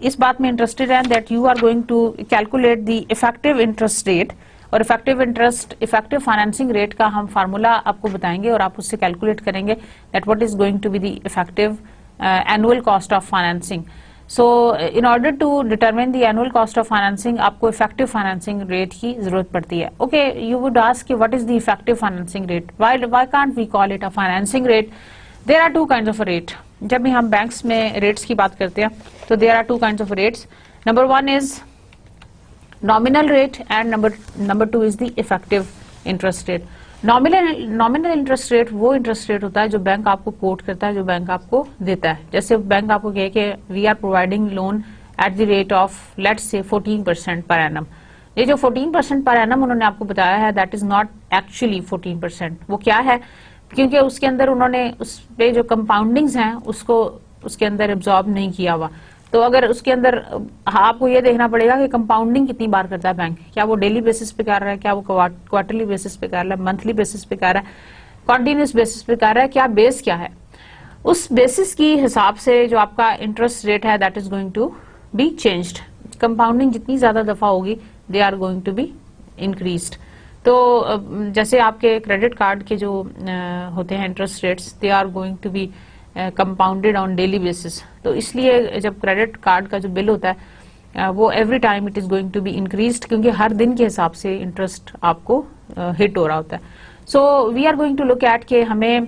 इस बात में interested हैं that you are going to calculate the effective interest rate और effective financing rate का हम फार्मूला आपको बताएंगे और आप उससे calculate करेंगे that what is going to be the effective annual cost of financing. So in order to determine the annual cost of financing, आपको effective financing rate की जरूरत पड़ती है. Okay, you would ask what is the effective financing rate? Why can't we call it a financing rate? There are two kinds of a rate. जब भी हम banks में rates की बात करते हैं, तो there are two kinds of rates. Number 1 is nominal rate and number 2 is the effective interest rate. Nominal interest rate वो इंटरेस्ट रेट होता है जो बैंक आपको कोट करता है, जो बैंक आपको देता है. जैसे बैंक आपको कहे कि we are providing loan at the rate of let's say 14% per annum. ये जो 14% पर एनम उन्होंने आपको बताया है दैट इज नॉट एक्चुअली 14%. वो क्या है, क्योंकि उसके अंदर उन्होंने उस पे जो कंपाउंडिंग्स हैं उसको उसके अंदर एब्जॉर्ब नहीं किया हुआ. तो अगर उसके अंदर आपको ये देखना पड़ेगा कि कंपाउंडिंग कितनी बार करता है बैंक, क्या वो डेली बेसिस पे कर रहा है, क्या वो क्वार्टरली बेसिस पे कर रहा है, मंथली बेसिस पे कर रहा है, कॉन्टिन्यूस बेसिस पे कर रहा है, क्या बेस क्या है. उस बेसिस की हिसाब से जो आपका इंटरेस्ट रेट है that is going to be changed. Compounding जितनी ज्यादा दफा होगी they are going to be increased. तो जैसे आपके क्रेडिट कार्ड के जो होते हैं interest rates they are going to be compounded on daily basis. तो इसलिए जब क्रेडिट कार्ड का जो बिल होता है वो every time it is going to be increased, क्योंकि हर दिन के हिसाब से इंटरेस्ट आपको हिट हो रहा होता है. So we are going to look at कि हमें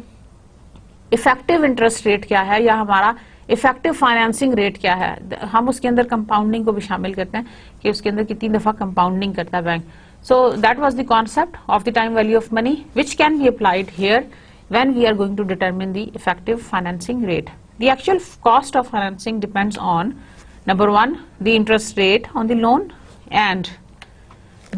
इफेक्टिव इंटरेस्ट रेट क्या है या हमारा इफेक्टिव फाइनेंसिंग रेट क्या है. हम उसके अंदर कंपाउंडिंग को भी शामिल करते हैं कि उसके अंदर कितनी दफा कंपाउंडिंग करता है bank. So that was the concept of the time value of money which can be applied here when we are going to determine the effective financing rate. The actual cost of financing depends on number 1 the interest rate on the loan and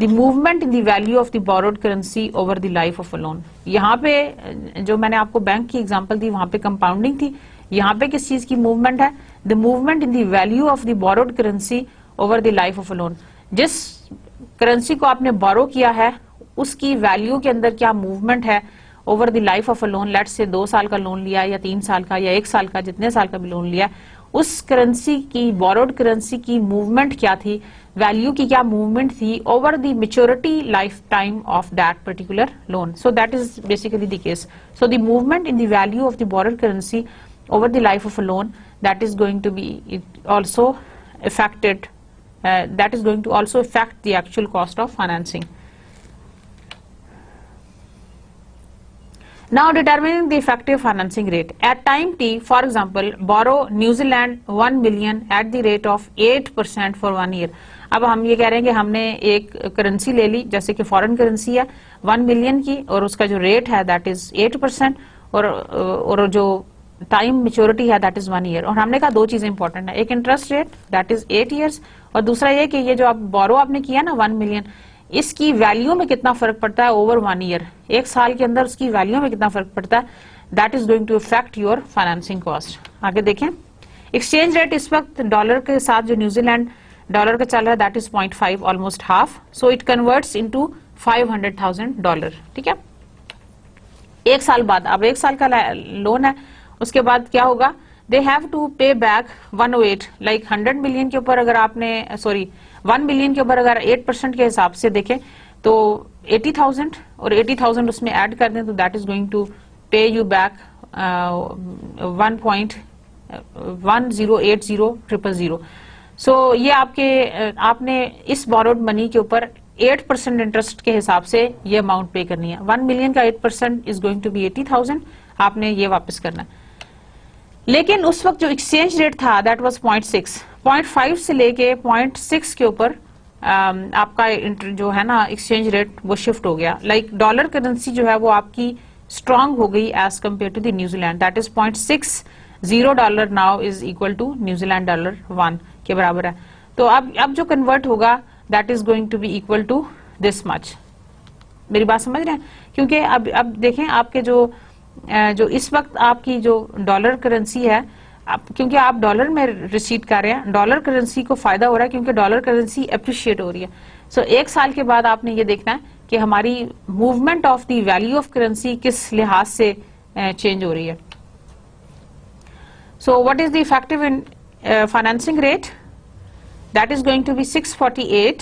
the movement in the value of the borrowed currency over the life of a loan. यहाँ पे जो मैंने आपको bank की example दी वहाँ पे compounding थी, यहाँ पे किस चीज की मूवमेंट है, the movement in the value of the borrowed currency over the life of a loan. जिस करेंसी को आपने बोरो किया है उसकी वैल्यू के अंदर क्या मूवमेंट है over the life of a loan. Let's say 2 साल का लोन लिया या 3 साल का या 1 साल का, जितने साल का भी लोन लिया, उस करेंसी की, बोरोड करेंसी की मूवमेंट क्या थी, वैल्यू की क्या मूवमेंट थी over the maturity life time of that particular loan. So that is basically the case. So the movement in the value of the borrowed currency over the life of a loan, that is going to be also affected, that is going to also affect the actual cost of financing. Now determining the effective financing rate at time t, for example borrow New Zealand 1 million at the rate of 8% for 1 year। अब हम ये कह रहे हैं कि हमने एक currency ले ली, जैसे कि फॉरेन करेंसी है 1 मिलियन की, और उसका जो रेट है दैट इज 8%, और जो टाइम मेच्योरिटी है दैट इज 1 ईयर। और हमने कहा 2 चीजें इंपॉर्टेंट है, एक interest rate that is 8 years, और दूसरा ये कि ये जो आप बोरो आपने किया ना 1 मिलियन, इसकी वैल्यू में कितना फर्क पड़ता है ओवर 1 ईयर, 1 साल के अंदर उसकी वैल्यू में कितना फर्क पड़ता है, that is going to affect your financing cost. आगे देखें, एक्सचेंज रेट इस वक्त डॉलर के साथ जो न्यूजीलैंड डॉलर का चल रहा है that is 0.5, almost half, so it converts into $500,000। ठीक है, 1 साल बाद, अब 1 साल का लोन है, उसके बाद क्या होगा, दे हैव टू पे बैक 108, लाइक 100 मिलियन के ऊपर अगर आपने 1 मिलियन के ऊपर अगर 8% के हिसाब से देखें तो 80,000, और 80,000 उसमें ऐड कर दें तो दैट इज गोइंग टू पे यू बैक 1.1080,000। सो ये आपने इस बोरोड मनी के ऊपर 8% इंटरेस्ट के हिसाब से ये अमाउंट पे करनी है। 1 मिलियन का 8% इज गोइंग टू बी 80,000, आपने ये वापस करना है। लेकिन उस वक्त जो एक्सचेंज रेट था दैट वाज 0.5 से लेके 0.6 के ऊपर आपका जो है ना एक्सचेंज रेट वो शिफ्ट हो गया, लाइक डॉलर करेंसी जो है वो आपकी स्ट्रांग हो गई as compare to the New Zealand, that is $0.60 now is equal to New Zealand dollar 1 के बराबर है। तो अब जो कन्वर्ट होगा that is going to be equal to this much. मेरी बात समझ रहे हैं, क्योंकि अब देखें आपके जो इस वक्त आपकी जो डॉलर करेंसी है, क्योंकि आप डॉलर में रिसीट कर रहे हैं, डॉलर करेंसी को फायदा हो रहा है क्योंकि डॉलर करेंसी अप्रिशिएट हो रही है। सो 1 साल के बाद आपने ये देखना है कि हमारी movement of the value of currency किस लिहाज से चेंज हो रही है। So what is the effective in financing rate, that is going to be 648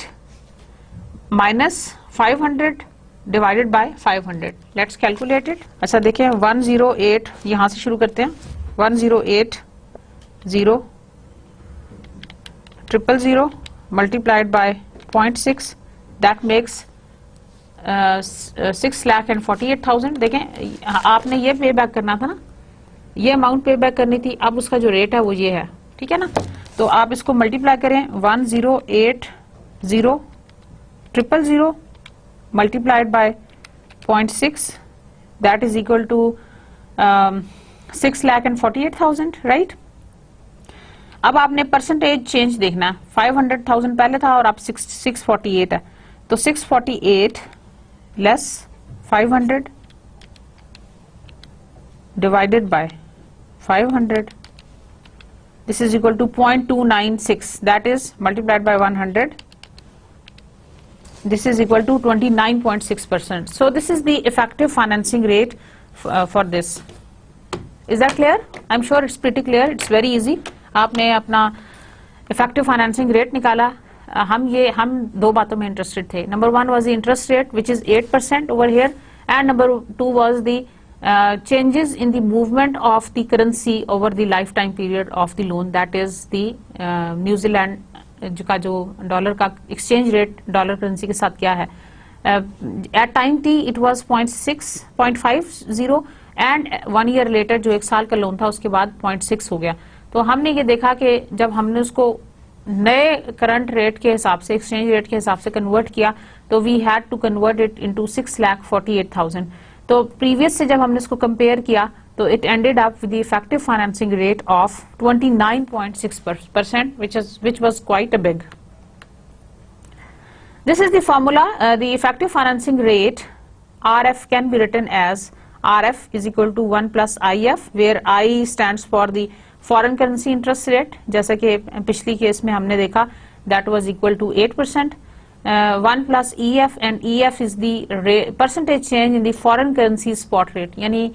minus 500 divided by 500। Let's calculate it. अच्छा देखें 108, यहां से शुरू करते हैं, 108,000,000 मल्टीप्लाइड बाय 0.6, दैट मेक्स 6,48,000। देखें आपने ये पे बैक करना था ना, ये अमाउंट पे बैक करनी थी, अब उसका जो रेट है वो ये है, ठीक है ना। तो आप इसको मल्टीप्लाई करें 108,000,000 multiplied by 0.6, that is equal to 6,48,000, right? अब आपने परसेंटेज चेंज देखना है, 500,000 पहले था और अब 648 है, तो 648 less 500 divided by 500, this is equal to 0.296, that is multiplied by 100, this is equal to 29.6%. So this is the effective financing rate for this. Is that clear? I'm sure it's pretty clear. It's very easy. आपने अपना effective financing rate निकाला। हम 2 बातों में interested थे। Number 1 was the interest rate which is 8% over here, and number 2 was the changes in the movement of the currency over the lifetime period of the loan, that is the New Zealand का जो dollar का exchange rate dollar currency के साथ क्या है। At time T it was 0.50 and 1 year later जो 1 साल का लोन था उसके बाद 0.6 हो गया। तो हमने ये देखा कि जब हमने उसको नए करंट रेट के हिसाब से, एक्सचेंज रेट के हिसाब से कन्वर्ट किया तो we had to convert it into 6,48,000। तो प्रीवियस से जब हमने इसको कंपेयर किया तो it ended up with the effective financing rate of 29.6%, which was quite a big. This is the formula. The effective financing rate RF can be written as RF is equal to 1 plus IF, where I stands for the foreign currency interest rate, जैसा कि पिछली case में हमने देखा, that was equal to 8%. 1 plus EF, and EF is the percentage change in the foreign currency spot rate, यानी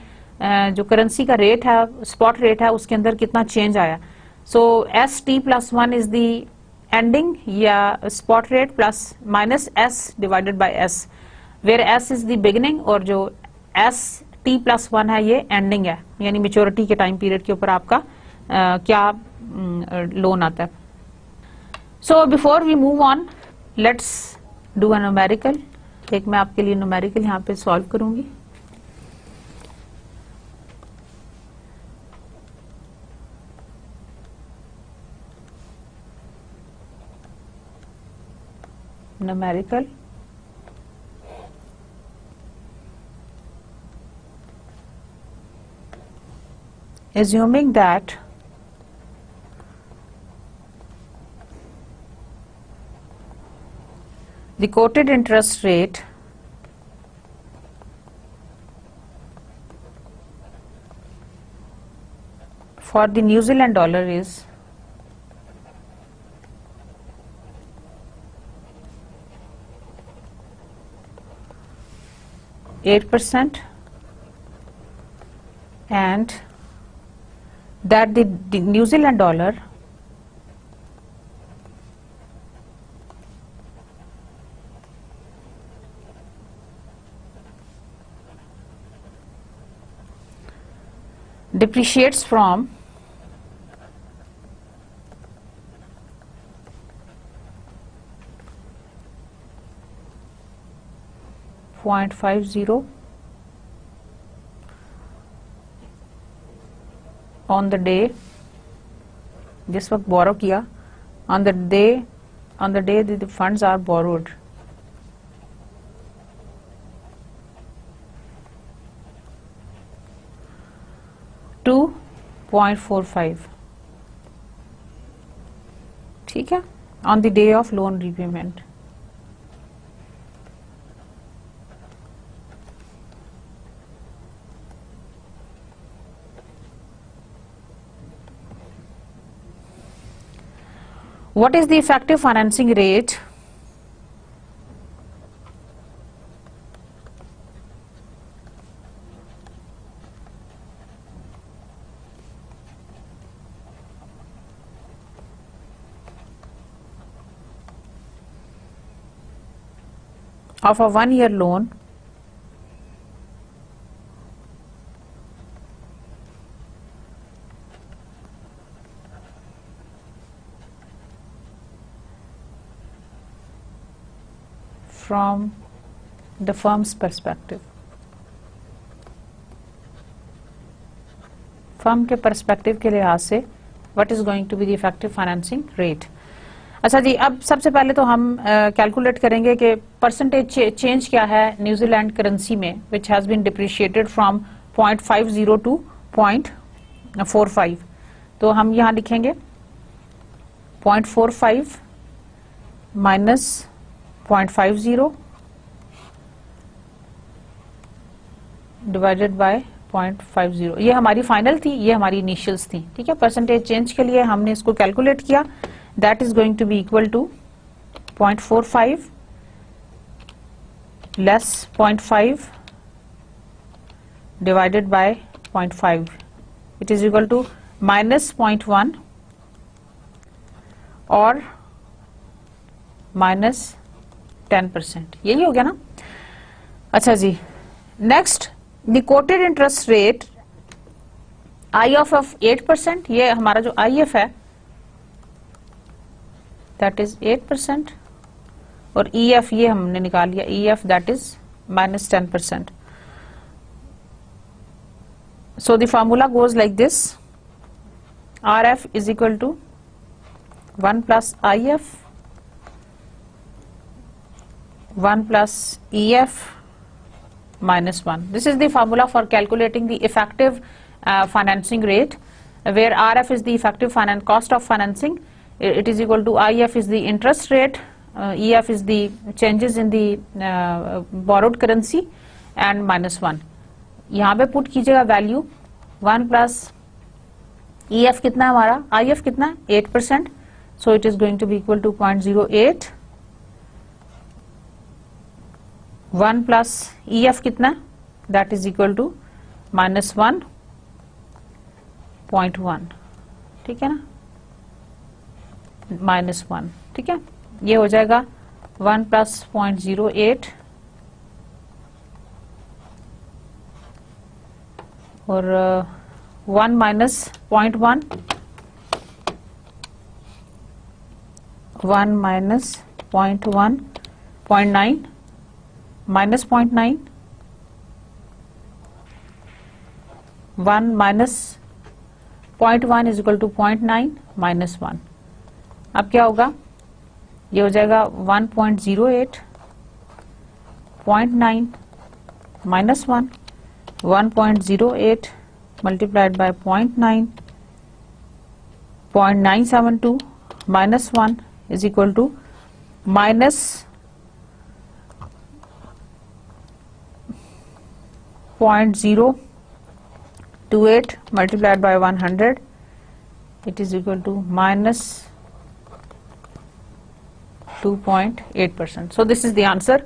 जो currency का rate है, स्पॉट रेट है, उसके अंदर कितना चेंज आया. So ST+1 is the ending या spot rate plus minus S divided by S, where S is the beginning और जो ST+1 है ये एंडिंग है, यानी मेच्योरिटी के टाइम पीरियड के ऊपर आपका क्या लोन आता है. So before we move on, let's do a numerical. एक मैं आपके लिए न्यूमेरिकल यहाँ पे सॉल्व करूंगी. Numerical assuming that the quoted interest rate for the New Zealand dollar is 8%, and that the New Zealand dollar depreciates from 0.50 on the day, जिस वक्त बोरो किया, on the day that the funds are borrowed, to 0.45, ठीक है, on the day of loan repayment. What is the effective financing rate of a 1-year loan from the firm's perspective? Firm के perspective के लिहाज से what is going to be the effective financing rate. अच्छा जी, अब सबसे पहले तो हम कैलकुलेट करेंगे कि परसेंटेज चेंज क्या है न्यूजीलैंड करेंसी में, which has been depreciated from 0.50 to 0.45. तो हम यहाँ लिखेंगे 0.45 माइनस 0.50 डिवाइडेड बाय 0.50. ये हमारी फाइनल थी, ये हमारी इनिशियल्स थी, ठीक है. परसेंटेज चेंज के लिए हमने इसको कैलकुलेट किया, that is going to be equal to 0.45 less 0.5 divided by 0.5, it is equal to minus 0.1 और माइनस 10%. यही हो गया ना. अच्छा जी, next the quoted interest rate IF of 8%. ये हमारा जो IF है दैट इज 8%, और EF ये हमने निकाल लिया, EF that is minus 10%. So the formula goes like this, RF is equal to 1 plus IF 1 plus EF minus 1. This is the formula for calculating the effective financing rate, where RF is the effective cost of financing. It is equal to IF is the interest rate, EF is the changes in the borrowed currency, and minus 1. यहाँ पे put कीजिएगा value 1 plus EF कितना है हमारा, IF कितना है 8%, so it is going to be equal to 0.08, 1 plus EF कितना, that is equal to -1.1, ठीक है ना, -1, ठीक है, ये हो जाएगा 1 प्लस 0.08 और 1 minus 0.1, 1 minus 0.1, 0.9 minus 0.9, 1 minus 0.1 is equal to 0.9 minus 1। अब क्या होगा, ये हो जाएगा 1.08, 0.9 minus 1, 1.08 multiplied by 0.9, 0.972 minus 1 is equal to minus 0.028 multiplied by 100, it is equal to minus 2.8%. So this is the answer.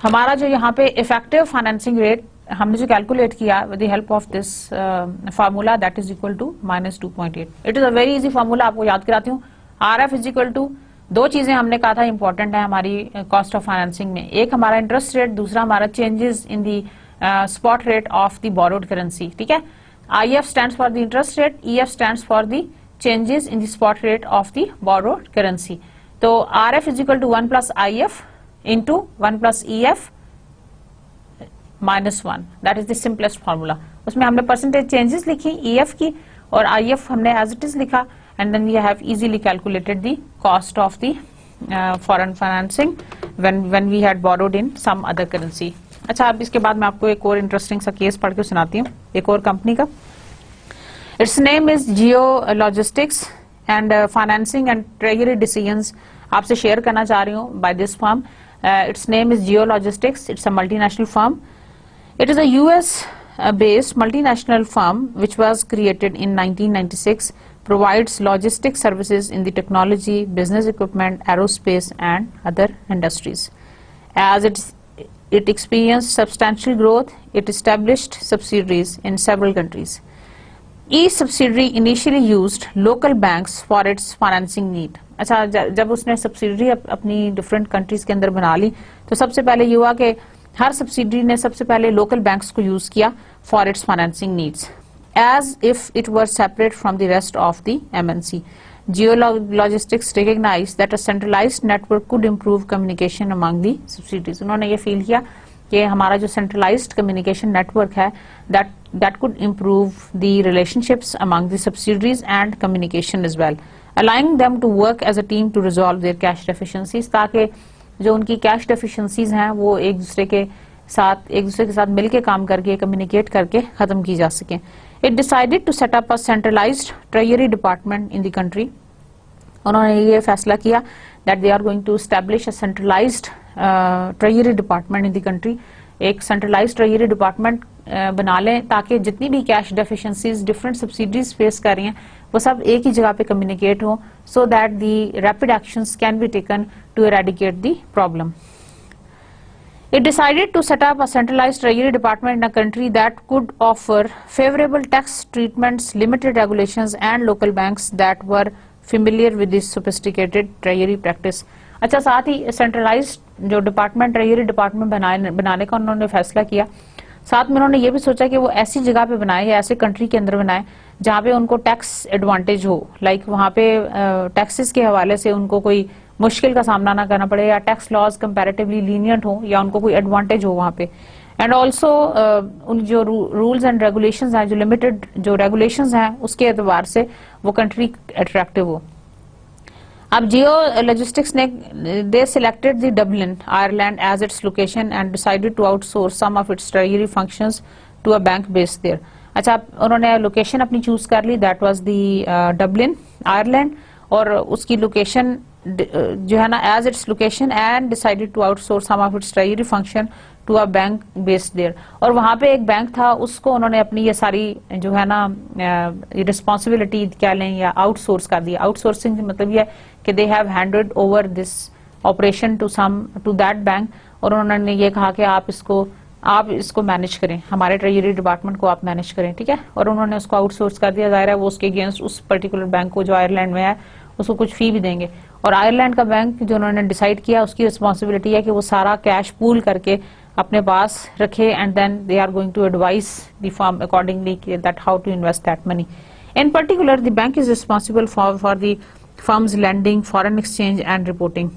हमारा जो यहाँ पे इफेक्टिव फाइनेंसिंग रेट हमने जो कैलकुलेट किया with the help of this formula, that is equal to -2.8. It is a very easy formula, आपको याद कराती हूँ. RF इज इक्वल टू, दो चीजें हमने कहा था इंपॉर्टेंट है हमारी कॉस्ट ऑफ फाइनेंसिंग में, एक हमारा इंटरेस्ट रेट, दूसरा हमारा changes in the spot rate of the borrowed currency, ठीक है. IF stands for the interest rate, EF stands for the changes in the spot rate of the borrowed currency. तो RF is equal to 1 plus IF into 1 plus EF -1, that is the simplest formula. उसमें हमने percentage changes लिखी EF की और IF हमने as it is लिखा, and then we have easily calculated the cost of the foreign financing when we had borrowed in some other currency. अच्छा, अब इसके बाद मैं आपको एक और इंटरेस्टिंग सा केस पढ़ के सुनाती हूँ एक और कंपनी का. Its name is Jio logistics and financing and treasury decisions आपसे शेयर करना चाह रही हूँ by this firm. Its name is Jio logistics. It's a multinational firm. It is a US-based multinational firm which was created in 1996, provides logistics services in the technology, business equipment, aerospace and other industries. As it experienced substantial growth, it established subsidiaries in several countries. Each subsidiary initially used local banks for its financing need. अच्छा, जब उसने subsidiary अपनी different countries के अंदर बना ली तो सबसे पहले ये हुआ कि हर सब्सिडरी ने सबसे पहले लोकल बैंक्स को यूज किया for its financing needs, as if it were separate from the rest of the MNC. Jio logistics recognized that a centralized network could improve communication among the subsidiaries. उन्होंने ये feel किया कि हमारा जो centralized communication network है that could improve the relationships among the subsidiaries and communication as well, allowing them to work as a team to resolve their cash deficiencies, ताकि जो उनकी कैश डेफिशिएंसीज हैं वो एक दूसरे के साथ मिलकर काम करके कम्युनिकेट करके खत्म की जा सके. It decided to set up a centralized treasury department in the country. उन्होंने ये फैसला किया that they are going to establish a centralized treasury department in the country. एक सेंट्रलाइज्ड ट्रेजरी डिपार्टमेंट बना लें ताकि जितनी भी cash deficiencies different subsidiaries face कर रही हैं वो सब एक ही जगह पे कम्युनिकेट हो, so that the rapid actions can be taken to eradicate the problem. It decided to set up a centralized treasury department in a country that could offer favorable tax treatments, limited regulations and local banks that were familiar with this sophisticated treasury practice. अच्छा, साथ ही centralised जो department treasury department बनाने का उन्होंने फैसला किया. साथ में उन्होंने ये भी सोचा कि वो ऐसी जगह पे बनाए या ऐसे कंट्री के अंदर बनाए जहाँ पे उनको टैक्स एडवांटेज हो, लाइक वहाँ पे टैक्सेस के हवाले से उनको कोई मुश्किल का सामना ना करना पड़े, या टैक्स लॉज कंपैरेटिवली लीनियंट हो, या उनको कोई एडवांटेज हो वहाँ पे. एंड ऑल्सो उन जो रूल्स एंड रेगुलेशंस हैं, जो लिमिटेड जो रेगुलेशंस हैं उसके एतबार से वो कंट्री अट्रैक्टिव हो. अब जियो लॉजिस्टिक्स ने they selected the Dublin Ireland as its location and decided to outsource some of its treasury functions to a bank based there. अच्छा, उन्होंने लोकेशन अपनी चूज कर ली, that was the Dublin Ireland, और उसकी location जो है ना as its location and decided to outsource some of its treasury function to a bank based there. और वहां पे एक बैंक था, उसको उन्होंने अपनी ये सारी जो है ना रिस्पॉन्सिबिलिटी क्या लें या आउटसोर्स कर दिया। आउटसोर्सिंग मतलब ये कि they have handed over this operation to that bank, और उन्होंने ये कहा कि आप इसको मैनेज करें, हमारे ट्रेजरी डिपार्टमेंट को आप मैनेज करें, ठीक है। और उन्होंने उसको आउटसोर्स कर दिया। जाहिर है वो उसके अगेंस्ट उस पर्टिकुलर बैंक को जो आयरलैंड में है उसको कुछ फी भी देंगे। और आयरलैंड का बैंक जो उन्होंने डिसाइड किया, उसकी रिस्पॉन्सिबिलिटी है कि वो सारा कैश पूल करके अपने पास रखे, and then they are going to advice the firm accordingly that how to invest that money. In particular the bank is responsible for the firm's lending, foreign exchange and reporting.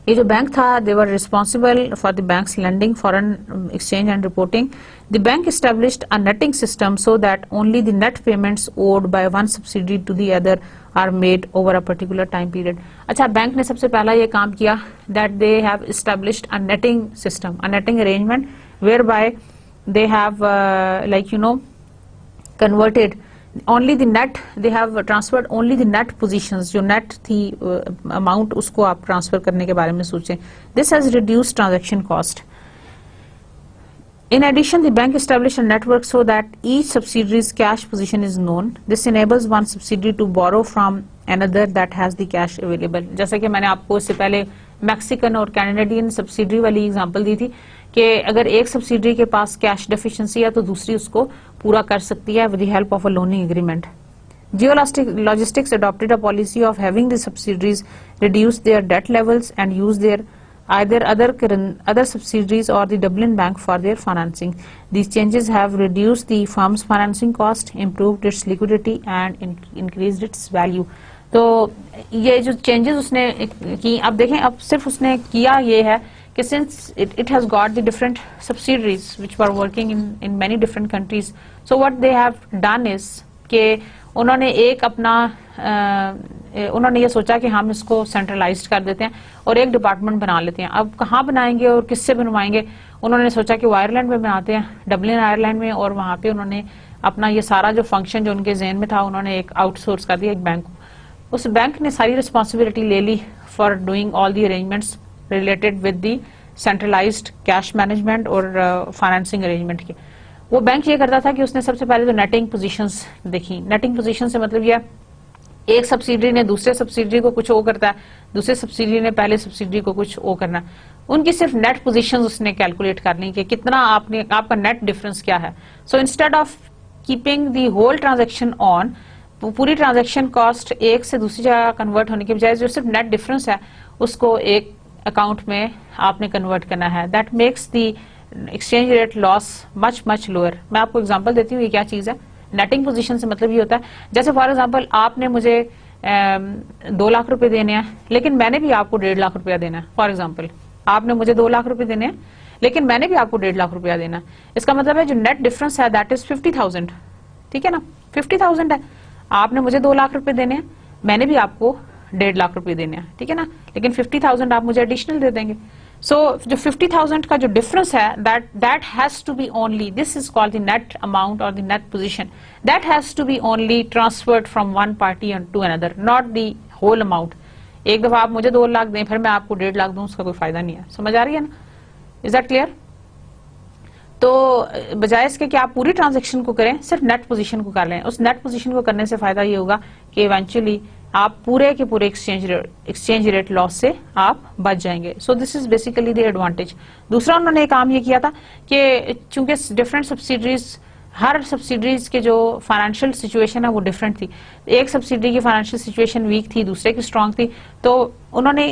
ये जो बैंक था, they were responsible for the bank's lending, foreign exchange and reporting. The bank established a netting system so that only the net payments owed by one subsidiary to the other are made over a particular time period. अच्छा, bank ने सबसे पहला ये काम किया that they have established a netting system, a netting arrangement whereby they have converted only the net, they have transferred only the net positions, जो net थी amount उसको आप transfer करने के बारे में सोचें। This has reduced transaction cost. In addition, the bank established a network so that each subsidiary's cash position is known. This enables one subsidiary to borrow from another that has the cash available. जैसा कि मैंने आपको इससे पहले Mexican और Canadian subsidiary वाली example दी थी कि अगर एक सब्सिडरी के पास कैश डेफिशिएंसी है तो दूसरी उसको पूरा कर सकती है with the help of a loaning agreement. Geologistics adopted a policy of having the subsidiaries reduce their debt levels and use their either other subsidiaries or the Dublin Bank for their financing. These changes have reduced the firm's financing cost, improved its liquidity and increased its value. तो ये जो changes उसने की, अब देखें, अब सिर्फ उसने किया ये है कि since it has got the different subsidiaries which were working in many different countries, so what they have done is कि उन्होंने एक अपना उन्होंने ये सोचा कि हम इसको सेंट्रलाइज्ड कर देते हैं और एक डिपार्टमेंट बना लेते हैं। अब कहाँ बनाएंगे और किससे बनवाएंगे? उन्होंने सोचा कि वो आयरलैंड में बनाते हैं, डबलिन आयरलैंड में, और वहाँ पे उन्होंने अपना ये सारा जो फंक्शन जो उनके ज़हन में था उन्होंने एक आउटसोर्स कर दिया एक बैंक को। उस बैंक ने सारी रिस्पॉन्सिबिलिटी ले ली for doing all the arrangements related with the centralised cash management और फाइनेंसिंग अरेंजमेंट के। वो बैंक ये करता था कि उसने सबसे पहले तो नेटिंग पोजीशंस देखी। नेटिंग पोजीशन से मतलब यह एक सब्सिडरी ने दूसरे सब्सिडरी को कुछ ओ करता है, दूसरे सब्सिडरी ने पहले सब्सिडरी को कुछ ओ करना है। उनकी सिर्फ नेट पोजीशंस उसने कैलकुलेट करनी कि कितना आपका नेट डिफरेंस क्या है। So instead of keeping the whole transaction on, पूरी ट्रांजैक्शन कॉस्ट एक से दूसरी जगह कन्वर्ट होने के बजाय जो सिर्फ नेट डिफरेंस है उसको एक अकाउंट में आपने कन्वर्ट करना है। That makes the exchange rate laws much lower. मैं आपको एग्जांपल देती हूँ ये क्या चीज है। नेटिंग पोजीशन से मतलब ये होता है, जैसे फॉर एग्जांपल आपने मुझे 2 लाख रुपए देने हैं लेकिन मैंने भी आपको 1.5 लाख रुपया देना है। फॉर एग्जांपल आपने मुझे 2 लाख रुपए देने हैं लेकिन मैंने भी आपको 1.5 लाख रुपया देना है। इसका मतलब है जो नेट डिफरेंस है दैट इज 50,000, ठीक है ना। 50,000 है, आपने मुझे 2 लाख रुपए देने हैं, मैंने भी आपको 1.5 लाख रुपए देने हैं, ठीक है ना। लेकिन 50,000 आप मुझे एडिशनल दे देंगे। So जो 50,000 का जो डिफरेंस है that has to be only, this is called the net amount or the net position, that has to be only transferred from one party to another, not the whole amount. एक दफा आप मुझे 2 लाख दें फिर मैं आपको 1.5 लाख दूं, उसका कोई फायदा नहीं है। समझ आ रही है ना? Is that clear? तो बजाय इसके कि आप पूरी ट्रांजेक्शन को करें, सिर्फ नेट पोजीशन को कर लें। उस नेट पोजीशन को करने से फायदा ये होगा कि इवेंचुअली आप पूरे के पूरे एक्सचेंज रेट लॉस से आप बच जाएंगे। सो this is basically the advantage. दूसरा उन्होंने काम ये किया था कि चूंकि डिफरेंट सब्सिडरीज, हर सब्सिडरीज के जो फाइनेंशियल सिचुएशन है वो डिफरेंट थी। एक सब्सिडरी की फाइनेंशियल सिचुएशन वीक थी, दूसरे की स्ट्रांग थी, तो उन्होंने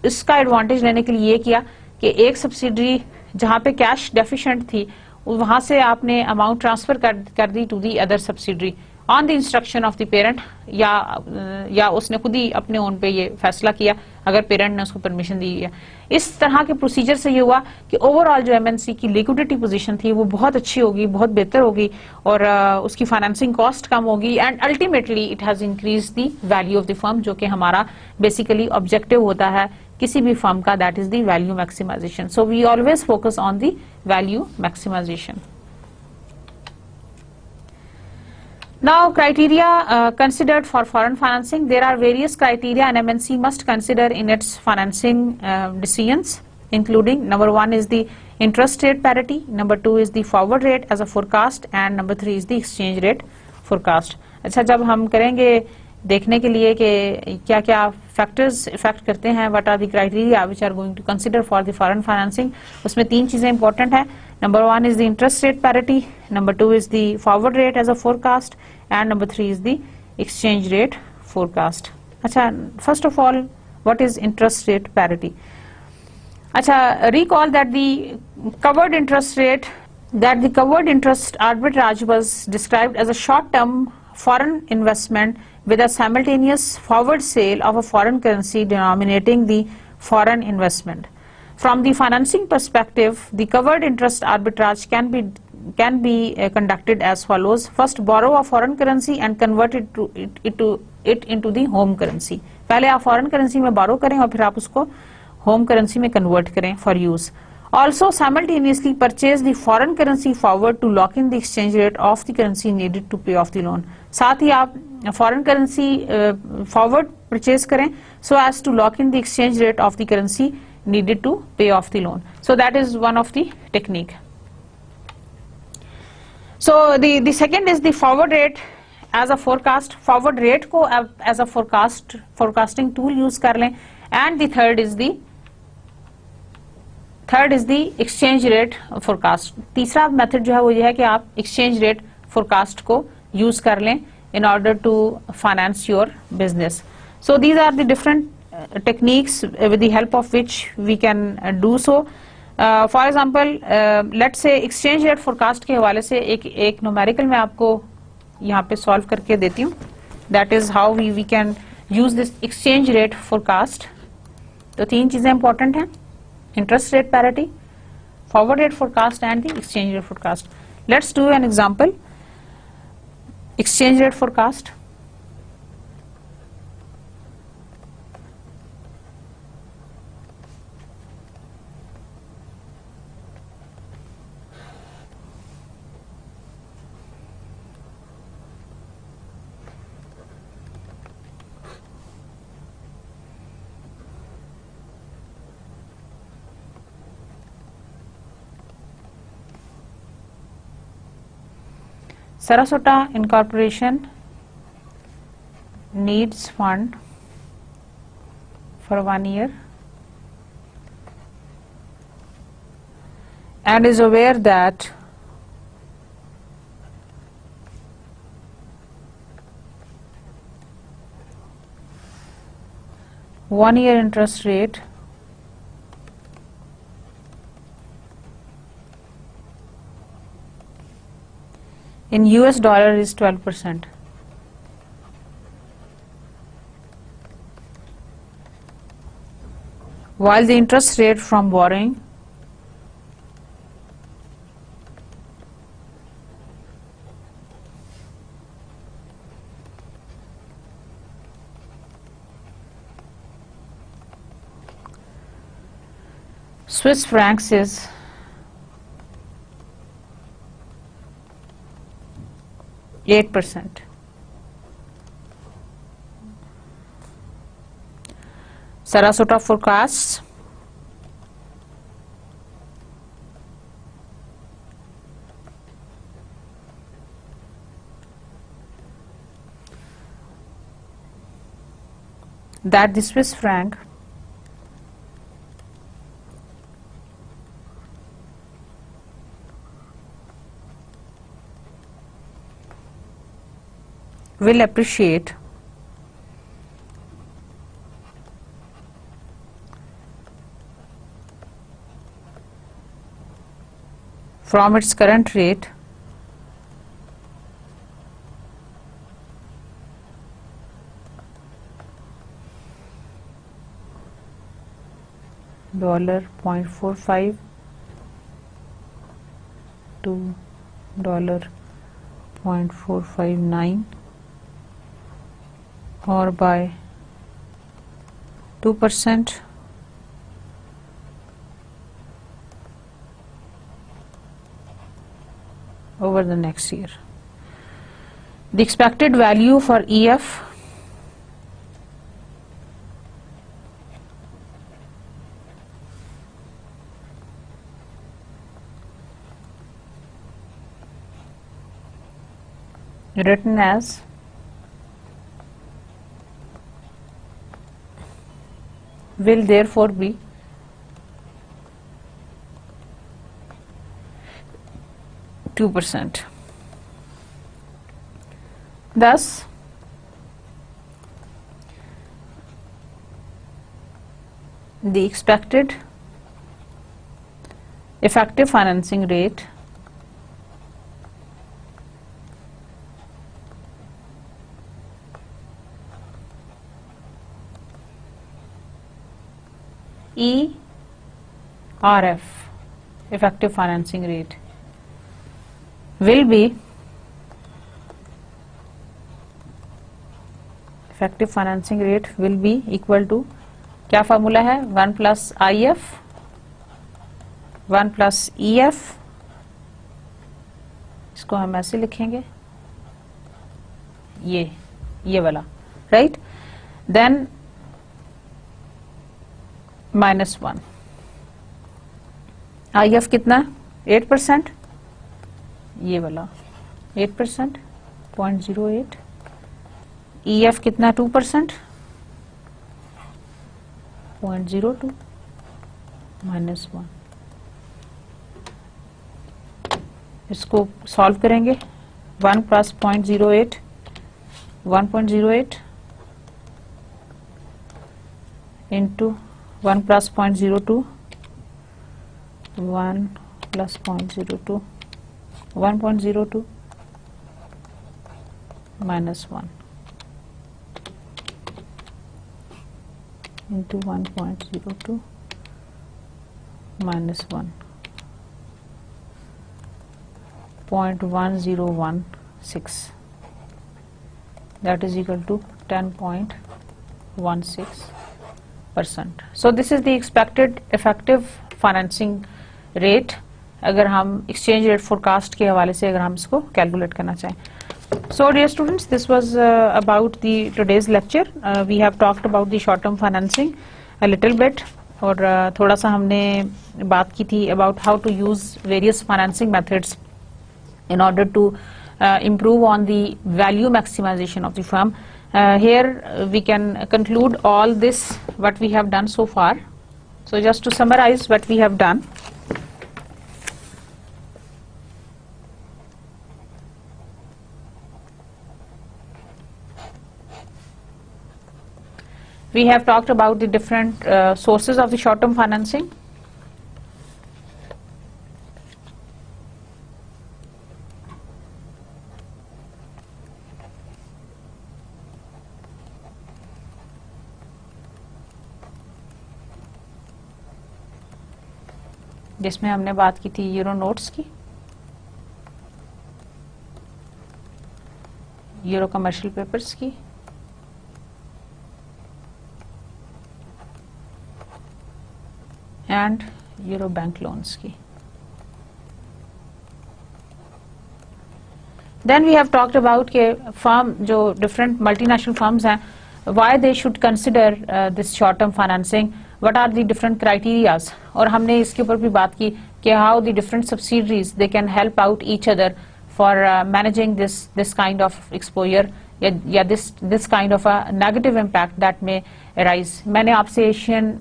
इसका एडवांटेज लेने के लिए ये किया कि एक सब्सिडरी जहां पे कैश डेफिशिएंट थी वहां से आपने अमाउंट ट्रांसफर कर दी to the other subsidiary on the instruction of the parent, या उसने खुद ही अपने ओन पे ये फैसला किया अगर पेरेंट ने उसको परमिशन दी है। इस तरह के प्रोसीजर से ये हुआ कि ओवरऑल जो एमएनसी की लिक्विडिटी पोजीशन थी वो बहुत अच्छी होगी, बहुत बेहतर होगी, और उसकी फाइनेंसिंग कॉस्ट कम होगी, and ultimately it has increase the value of the firm, जो कि हमारा बेसिकली ऑब्जेक्टिव होता है किसी भी फर्म का, that is the value maximization. So we always focus on the value maximization. Now, criteria considered for foreign financing. There are various criteria an MNC must consider in its financing decisions, including number 1 is the interest rate parity, number 2 is the forward rate as a forecast, and number 3 is the exchange rate forecast. अच्छा, जब हम करेंगे देखने के लिए कि क्या क्या फैक्टर्स इफेक्ट करते हैं, what are the criteria which are going to consider for the foreign financing, उसमें 3 चीजें इंपॉर्टेंट है. Number 1 is the interest rate parity, number 2 is the forward rate as a forecast, and number 3 is the exchange rate forecast. अच्छा, first of all, what is interest rate parity? अच्छा, recall that the covered interest arbitrage was described as a short-term foreign investment with a simultaneous forward sale of a foreign currency denominating the foreign investment. From the financing perspective, the covered interest arbitrage can be conducted as follows. First, borrow a foreign currency and convert it into the home currency. पहले आप foreign currency में borrow करें और फिर आप उसको home currency में convert करें for use. Also, simultaneously purchase the foreign currency forward to lock in the exchange rate of the currency needed to pay off the loan. साथ ही आप foreign currency forward purchase करें so as to lock in the exchange rate of the currency needed to pay off the loan. So that is one of the technique. So the second is the forward rate as a forecast. Forward rate को as a forecasting tool use कर लें. And the third is the exchange rate forecast. तीसरा method जो है वो ये है कि आप exchange rate forecast को use कर लें in order to finance your business. So these are the different techniques with the help of which we can do so. For example, let's say exchange rate forecast के हवाले से एक numerical मैं आपको यहाँ पे solve करके देती हूँ. That is how we can use this exchange rate forecast. तो 3 चीजें important हैं: interest rate parity, forward rate forecast, and the exchange rate forecast. Let's do an example. Exchange rate forecast. Sarasota Incorporation needs fund for 1 year and is aware that one-year interest rate in US dollar is 12%. While the interest rate from borrowing Swiss francs is 8%. Sarasota forecasts that the Swiss franc will appreciate from its current rate $0.45 to $0.459 or by 2% over the next year. the expected value for EF written as will therefore be %. Thus, the expected effective financing rate ERF, effective financing rate, will be effective financing rate will be equal to, क्या formula है, 1 plus IF 1 plus EF, इसको हम ऐसे लिखेंगे, ये वाला, right, then -1, IF कितना 8%, ये वाला 8%, 0.08, EF कितना 2%, 0.02, -1, इसको सॉल्व करेंगे, 1 plus 0.08, 1.08 into 1 plus 0.02, 1 plus 0.02, 1.02 -1 into 1.02 -1, 0.1016, that is equal to 10.16%. So this is the expected effective financing rate, अगर हम exchange rate forecast के हवाले से अगर हम इसको calculate करना चाहें. So dear students, this was about the today's lecture. We have talked about the short term financing a little bit, और थोड़ा सा हमने बात की थी about how to use various financing methods in order to improve on the value maximization of the firm. Here we can conclude all this what we have done so far. So just to summarize what we have done, we have talked about the different sources of the short term financing. जिसमें हमने बात की थी euro notes की, euro commercial papers की, and euro bank loans की. Then we have talked about के firm जो डिफरेंट मल्टीनेशनल फर्म्स हैं, why they should consider this short term financing, what are the different criterias, और हमने इसके ऊपर भी बात की कि how the different subsidiaries they can help out each other for managing this kind of exposure या this kind of a negative impact that may arise. मैंने आपसे एशियन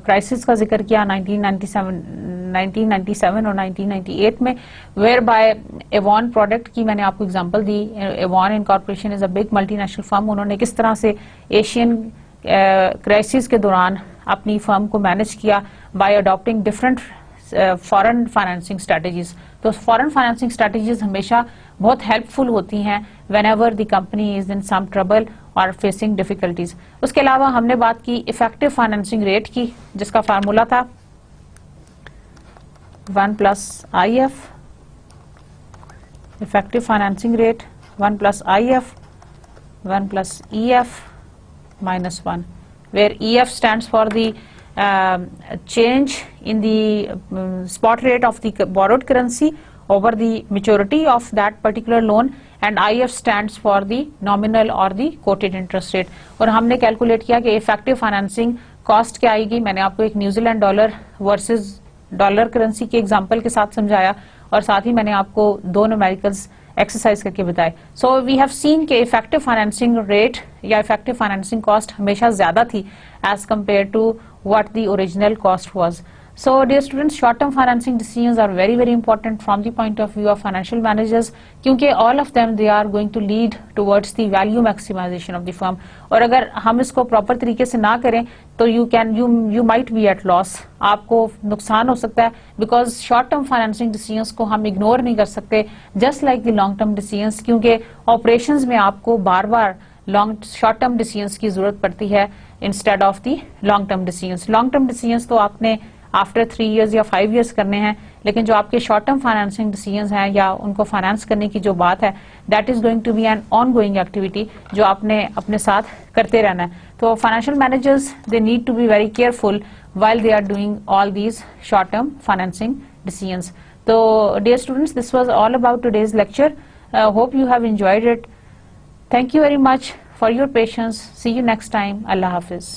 क्राइसिस का जिक्र किया 1997 और 1998 में, whereby Avon प्रोडक्ट की मैंने आपको example the. Avon incorporation is a big multinational firm. उन्होंने किस तरह से एशियन क्राइसिस के दौरान अपनी फर्म को मैनेज किया by adopting different foreign financing strategies. तो फॉरेन फाइनेंसिंग स्ट्रेटजीज हमेशा बहुत हेल्पफुल होती हैं whenever the company is in some trouble और फेसिंग डिफिकल्टीज. उसके अलावा हमने बात की इफेक्टिव फाइनेंसिंग रेट की, जिसका फार्मूला था 1 plus IF, effective financing rate 1 plus IF 1 plus EF -1, where EF stands for the change in the spot rate of the borrowed currency over the maturity of that particular loan, and IF stands for the nominal और the quoted interest rate. और हमने calculate किया कि effective financing cost क्या आएगी। मैंने आपको एक New Zealand dollar versus dollar currency के एग्जांपल के साथ समझाया और साथ ही मैंने आपको दो न्यूमेरिकल्स एक्सरसाइज करके बताए। सो वी हैव सीन के इफेक्टिव फाइनेंसिंग रेट या इफेक्टिव फाइनेंसिंग कॉस्ट हमेशा ज्यादा थी as compare to what the original cost was. So dear students, short term financing decisions are very important from the point of view of financial managers, क्योंकि all of them they are going to lead towards the value maximization of the firm। और अगर हम इसको proper तरीके से ना करें तो you might be at loss, आपको नुकसान हो सकता है, because short term financing decisions को हम इग्नोर नहीं कर सकते just like the long term decisions, क्योंकि operations में आपको बार-बार शॉर्ट टर्म डिसीजंस की जरूरत पड़ती है instead of the long term decisions. Long term decisions तो आपने आफ्टर 3 years या 5 years करने हैं, लेकिन जो आपके शॉर्ट टर्म फाइनेंसिंग डिसीजंस हैं या उनको फाइनेंस करने की जो बात है, that is going to be an ongoing activity जो आपने अपने साथ करते रहना है। तो financial managers they need to be very careful while they are doing all these short term financing decisions। So dear students, this was all about today's lecture. Hope you have enjoyed it. Thank you very much for your patience. See you next time. Allah Hafiz.